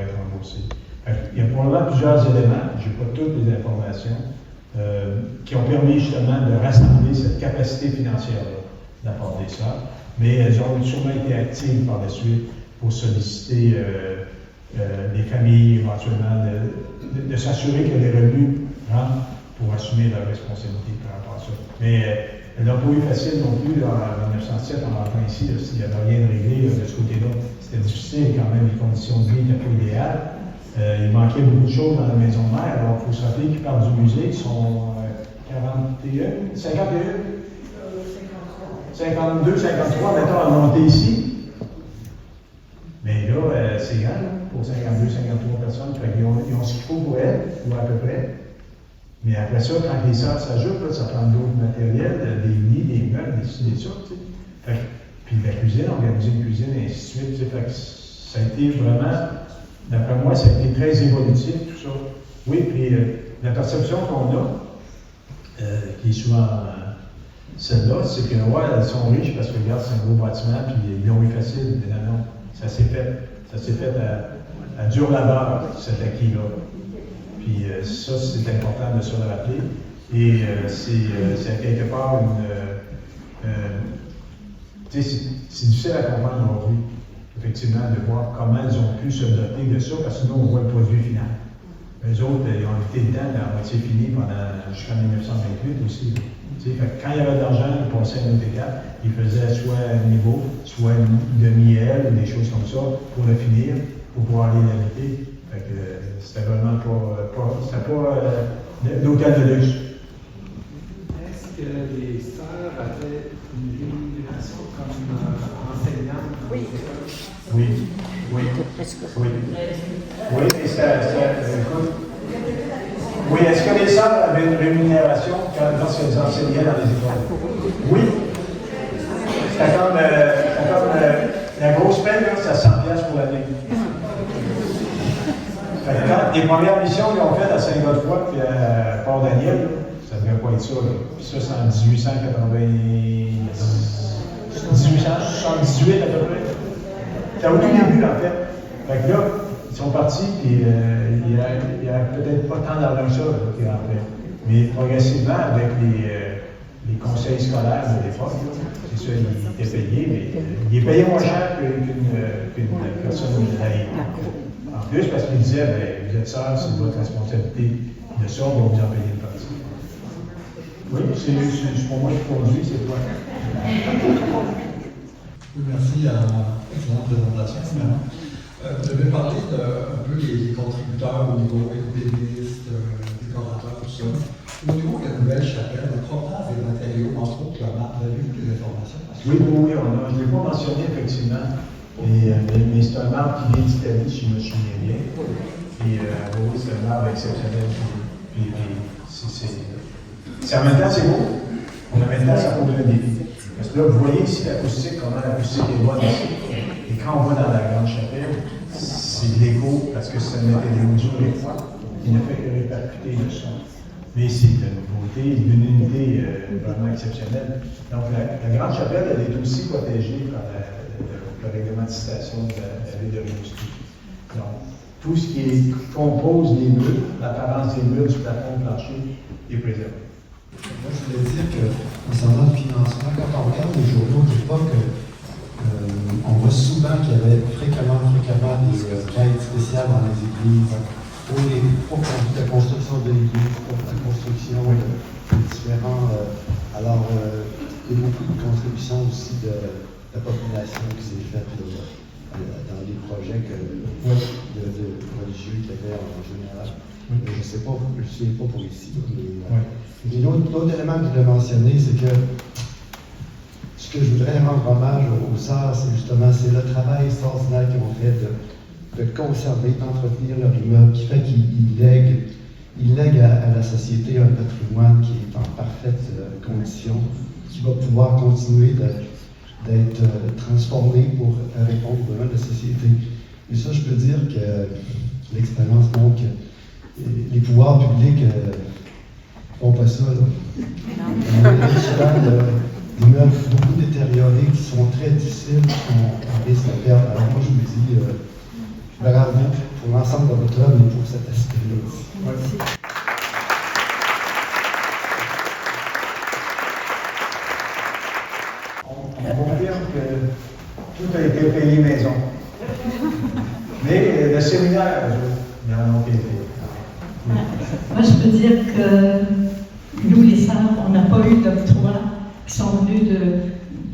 être remboursé. Il y a probablement plusieurs éléments, je n'ai pas toutes les informations, qui ont permis justement de rassembler cette capacité financière-là, d'apporter ça. Mais elles ont sûrement été actives par la suite pour solliciter les familles, éventuellement, de s'assurer que les revenus rentrent pour assumer leurs responsabilités par rapport à ça. Mais elle n'a pas eu facile non plus en 1907 en rentrant ici, il n'y avait rien de réglé de ce côté-là. C'était difficile quand même, les conditions de vie n'étaient pas idéales. Il manquait beaucoup de choses dans la maison mère. Alors, il faut se rappeler qu'ils partent du musée, ils sont 51, 52, 53, maintenant à monter ici. Mais là, c'est grand, pour 52, 53 personnes. Ils ont ce qu'il faut pour elles, ou à peu près. Mais après ça, quand les sœurs s'ajoutent, ça prend d'autres matériels, des lits, des meubles, des ci, des ça, tu sais. Puis la cuisine, organiser une cuisine, et ainsi de suite. Fait que ça a été vraiment, d'après moi, ça a été très évolutif, tout ça. Oui, puis la perception qu'on a, qui est souvent celle-là, c'est que, ouais, elles sont riches parce que, regarde, c'est un gros bâtiment, puis ils l'ont eu facile. Mais non, ça s'est fait. Ça s'est fait à dur labeur, cet acquis-là. Puis ça, c'est important de se le rappeler. Et c'est quelque part c'est difficile à comprendre aujourd'hui, effectivement, de voir comment elles ont pu se doter de ça, parce que nous, on voit le produit final. Eux autres, ils ont été le temps, la moitié finie jusqu'en 1928 aussi. Fait que quand il y avait de l'argent, ils passaient à une étape, ils faisaient soit un niveau, soit une demi-aile, ou des choses comme ça, pour le finir, pour pouvoir aller l'habiter. Fait que c'était vraiment pas l'hôtel de luxe. Est-ce que les sœurs avaient une rémunération comme enseignantes? Oui. Oui, mais écoute. Oui, est-ce que les sœurs avaient une rémunération lorsqu'elles enseignaient dans les écoles? Oui. C'était comme la grosse peine, c'est 100$ pour l'année. Les premières missions qu'ils ont faites à Saint-Godefroy et à Port-Daniel, ça ne devait pas être ça. Puis ça, c'est en 1878 à peu près. C'était au tout début, en fait. Fait que là, ils sont partis, puis il n'y a peut-être pas tant d'argent que ça qui est rentré. Mais progressivement, avec les conseils scolaires de l'époque. C'est sûr, il était payé, mais il est payé moins cher qu'une personne laïque. En plus, parce qu'il disait, ben, vous êtes sœurs, c'est votre responsabilité de ça, on va vous en payer une partie. Oui, c'est pour moi qui conduis, c'est toi. Merci à l'excellente présentation. Vous avez parlé d'un peu les contributeurs au niveau ébéniste, décorateurs, tout ça. Au niveau de la nouvelle chapelle, la provenance des matériaux, entre autres, vous avez vu des informations? Oui, je ne l'ai pas mentionné effectivement. Mais c'est un arbre qui vient d'Italie, si je me souviens bien. Et oui, c'est un arbre exceptionnel. En même temps, c'est beau. En même temps, ça pose un défi. Parce que là, vous voyez ici l'acoustique, comment l'acoustique est bonne ici. Et quand on va dans la grande chapelle, c'est de l'écho parce que ça mettait des mesures les fois qui ne fait que répercuter le son. Mais c'est une nouveauté, une unité vraiment exceptionnelle. Donc, la grande chapelle, elle est aussi protégée par le règlement de citation de la ville de Rimouski. Donc, tout ce qui compose les murs, l'apparence des murs, du plafond, du plancher, est préservé. Moi, je voulais dire que, concernant le financement, quand on regarde les journaux de l'époque, on voit souvent qu'il y avait fréquemment des aides spéciales dans les églises pour la construction de l'église, pour la construction de différents. Alors, il y a beaucoup de contributions aussi de la population qui s'est faite dans les projets de religieux qu'il y avait en général. Je ne sais pas, je ne sais pas pour ici, mais l'autre élément que je voulais mentionner, c'est que ce que je voudrais rendre hommage aux sœurs, c'est justement le travail extraordinaire qu'ils ont fait de conserver, d'entretenir leur immeuble, qui fait qu'ils lèguent à la société un patrimoine qui est en parfaite condition, qui va pouvoir continuer d'être transformé pour répondre aux besoins de la société. Et ça, je peux dire que l'expérience montre que les pouvoirs publics font pas ça. On a souvent des meubles beaucoup détériorés qui sont très difficiles, qu'on risque de perdre. Alors moi, je vous dis, bravo pour l'ensemble de votre œuvre et pour cet aspect-là aussi. Merci. On confirme que tout a été payé maison. Mais le séminaire, il y en a été payé. Moi, je peux dire que nous, les sœurs, on n'a pas eu d'octroi qui sont venus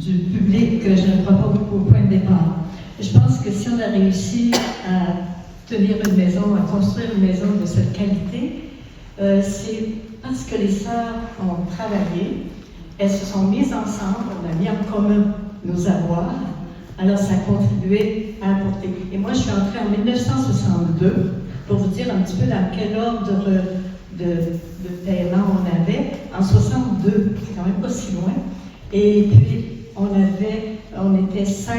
du public, je ne crois pas au point de départ. Je pense que si on a réussi à tenir une maison, à construire une maison de cette qualité, c'est parce que les sœurs ont travaillé, elles se sont mises ensemble, on a mis en commun nos avoirs, alors ça a contribué à apporter. Et moi, je suis entrée en 1962, pour vous dire un petit peu dans quel ordre de paiement on avait. En 62, c'est quand même pas si loin. Et puis, on était 5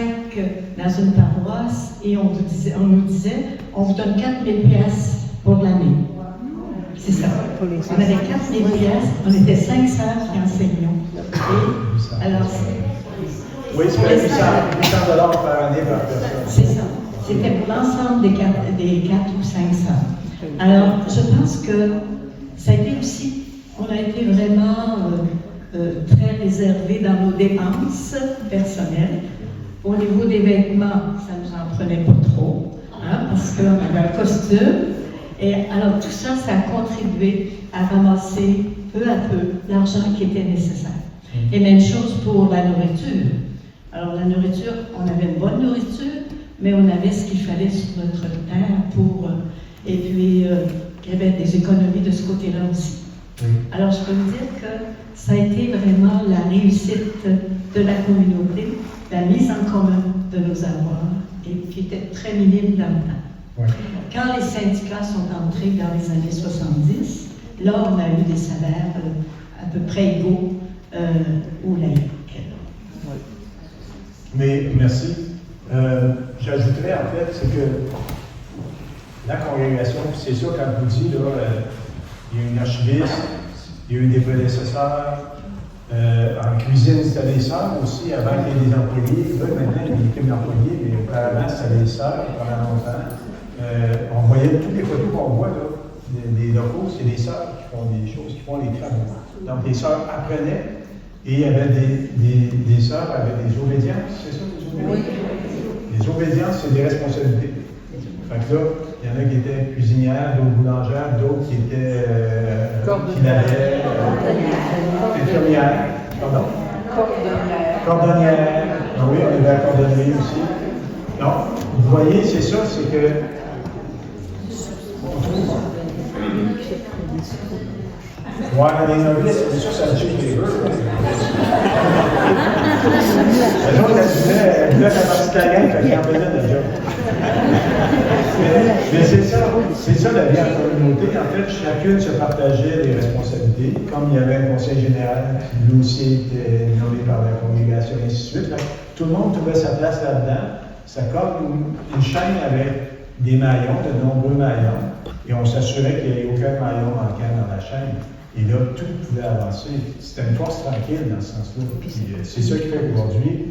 dans une paroisse et on nous disait, on vous donne 4 000 piastres pour l'année. C'est ça. On avait 4 000 piastres, on était 5 sœurs qui enseignions. Et alors, oui, c'est 800 $ par année par personne. C'est ça. C'était pour l'ensemble des 4 ou 5 sœurs. Alors, je pense que ça a été aussi, on a été vraiment très réservés dans nos dépenses personnelles. Au niveau des vêtements, ça ne nous en prenait pas trop, parce qu'on avait un costume. Et alors, tout ça, ça a contribué à ramasser peu à peu l'argent qui était nécessaire. Et même chose pour la nourriture. Alors, la nourriture, on avait une bonne nourriture, mais on avait ce qu'il fallait sur notre terre pour... et puis, il y avait des économies de ce côté-là aussi. Alors, je peux vous dire que ça a été vraiment la réussite de la communauté, la mise en commun de nos avoirs, et qui était très minime dans le temps. Quand les syndicats sont entrés dans les années 70, là, on a eu des salaires à peu près égaux aux laïcs. Mais merci. J'ajouterais en fait, c'est que la congrégation, c'est sûr, quand je vous dis, là, il y a une archiviste, il y a eu des prédécesseurs, en cuisine, c'était des sœurs aussi, avant qu'il y ait des employés. Là, maintenant, il y a une équipe d'employés, mais auparavant, c'était des sœurs pendant longtemps. On voyait toutes les photos qu'on voit, là, des locaux, c'est des sœurs qui font des choses, qui font les travaux. Donc, les sœurs apprenaient, Et il y avait des sœurs avec des obédiences, c'est ça, les obédiences? Oui. Les obédiences, c'est des responsabilités. Fait que là, il y en a qui étaient cuisinières, d'autres boulangères, d'autres qui étaient infirmières, pardon. Cordonnières. Ah oui, on est à la cordonnerie aussi. Donc, vous voyez, c'est ça, c'est que on trouve. Ouais, les novices, c'est sûr, ça me tue les vœux. Les autres, elle voulait faire partie de la gang, fait qu'elle en faisait déjà. Mais c'est ça la vie en communauté. En fait, chacune se partageait les responsabilités. Comme il y avait un conseil général qui lui aussi était nommé par la congrégation, et ainsi de suite. Tout le monde trouvait sa place là-dedans. Ça comme une chaîne avec des maillons, de nombreux maillons. Et on s'assurait qu'il n'y ait aucun maillon manquant dans la chaîne. Et là, tout pouvait avancer. C'était une force tranquille dans ce sens-là. C'est ça qui fait qu'aujourd'hui,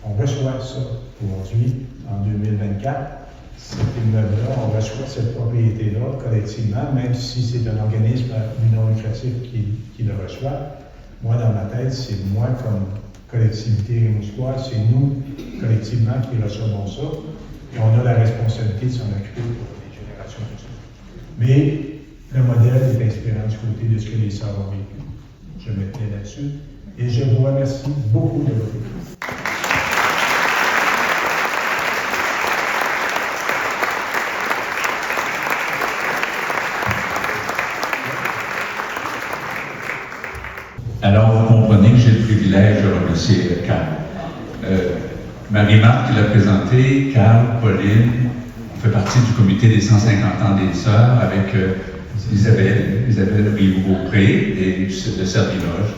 on reçoit ça aujourd'hui, en 2024. Cet immeuble-là, on reçoit cette propriété-là collectivement, même si c'est un organisme non lucratif qui le reçoit. Moi, dans ma tête, c'est moi comme collectivité Rimouskoise, c'est nous collectivement qui recevons ça. Et on a la responsabilité de s'en occuper pour les générations futures. Mais le modèle est inspirant du côté de ce que les sœurs ont vécu. Je me tais là-dessus. Et je vous remercie beaucoup de votre écoute. Alors, vous comprenez que j'ai le privilège de remercier Carl. Marie-Marthe qui l'a présenté, Carl, Pauline, on fait partie du comité des 150 ans des Sœurs avec Isabelle Rioux-Beaupré et de Serviloge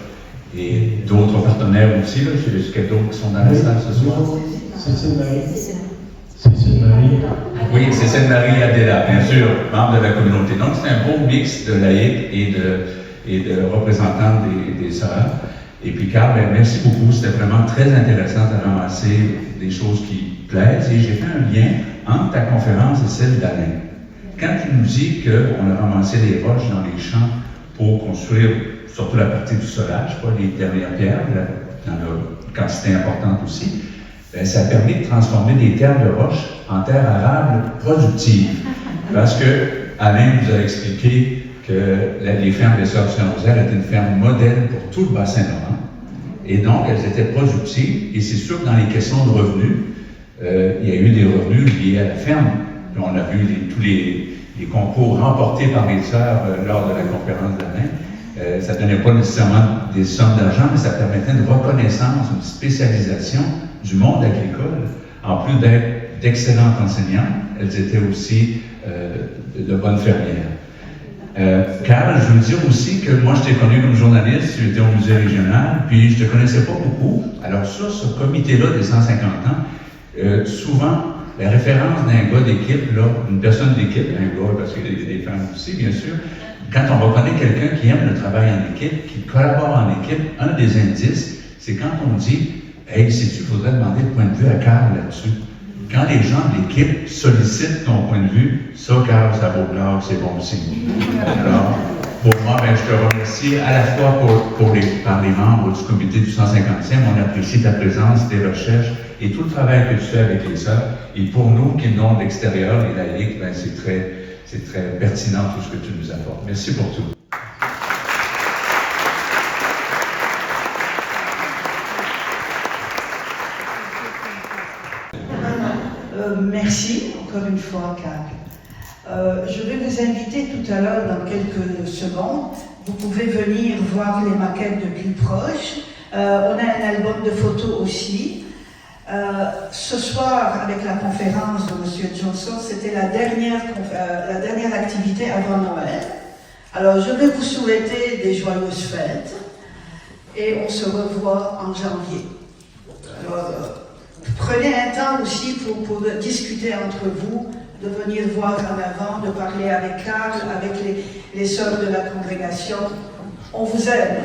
et d'autres partenaires aussi. Est-ce qu'il y a d'autres qui sont dans la salle ce soir? Cécile Marie. Oui, Cécile Marie Adela, bien sûr, membre de la communauté. Donc, c'est un beau mix de laïcs et de représentants des sœurs. Et puis, Carl, merci beaucoup. C'était vraiment très intéressant de ramasser des choses qui plaisent. Et j'ai fait un lien entre ta conférence et celle d'Alain. Quand il nous dit qu'on a ramassé des roches dans les champs pour construire surtout la partie du solage, pas les dernières pierres, dans une quantité importante aussi, bien, ça a permis de transformer des terres de roche en terres arables productives. Parce que Alain nous a expliqué que les fermes des Sœurs du Saint-Rosaire étaient une ferme modèle pour tout le bassin normand. Et donc, elles étaient productives. Et c'est sûr que dans les questions de revenus, il y a eu des revenus liés à la ferme. Puis on a vu tous les concours remportés par les sœurs lors de la conférence d'Alain. Ça ne donnait pas nécessairement des sommes d'argent, mais ça permettait une reconnaissance, une spécialisation du monde agricole. En plus d'être d'excellentes enseignantes, elles étaient aussi de bonnes fermières. Carl, je veux dire aussi que moi, je t'ai connu comme journaliste, tu étais au musée régional, puis je ne te connaissais pas beaucoup. Alors ça, ce comité-là des 150 ans, souvent, la référence d'un gars d'équipe, là, une personne d'équipe, un gars, parce qu'il y a des femmes aussi, bien sûr, quand on reconnaît quelqu'un qui aime le travail en équipe, qui collabore en équipe, un des indices, c'est quand on dit « Hey, sais-tu, il faudrait demander le point de vue à Carl là-dessus. » Quand les gens de l'équipe sollicitent ton point de vue, ça, Carl, ça vaut l'or, c'est bon signe. Alors, pour moi, ben, je te remercie à la fois par les membres du comité du 150e. On apprécie ta présence, tes recherches et tout le travail que tu fais avec les sœurs. Et pour nous qui venons de l'extérieur, les laïcs, ben, c'est très pertinent tout ce que tu nous apportes. Merci pour tout. Merci encore une fois, Carl. Je vais vous inviter tout à l'heure, dans quelques secondes. Vous pouvez venir voir les maquettes de plus proche. On a un album de photos aussi. Ce soir, avec la conférence de M. Johnson, c'était la dernière activité avant Noël. Alors, je vais vous souhaiter des joyeuses fêtes et on se revoit en janvier. Alors, prenez un temps aussi pour discuter entre vous, de venir voir en avant, de parler avec Carl, avec les sœurs de la congrégation. On vous aime.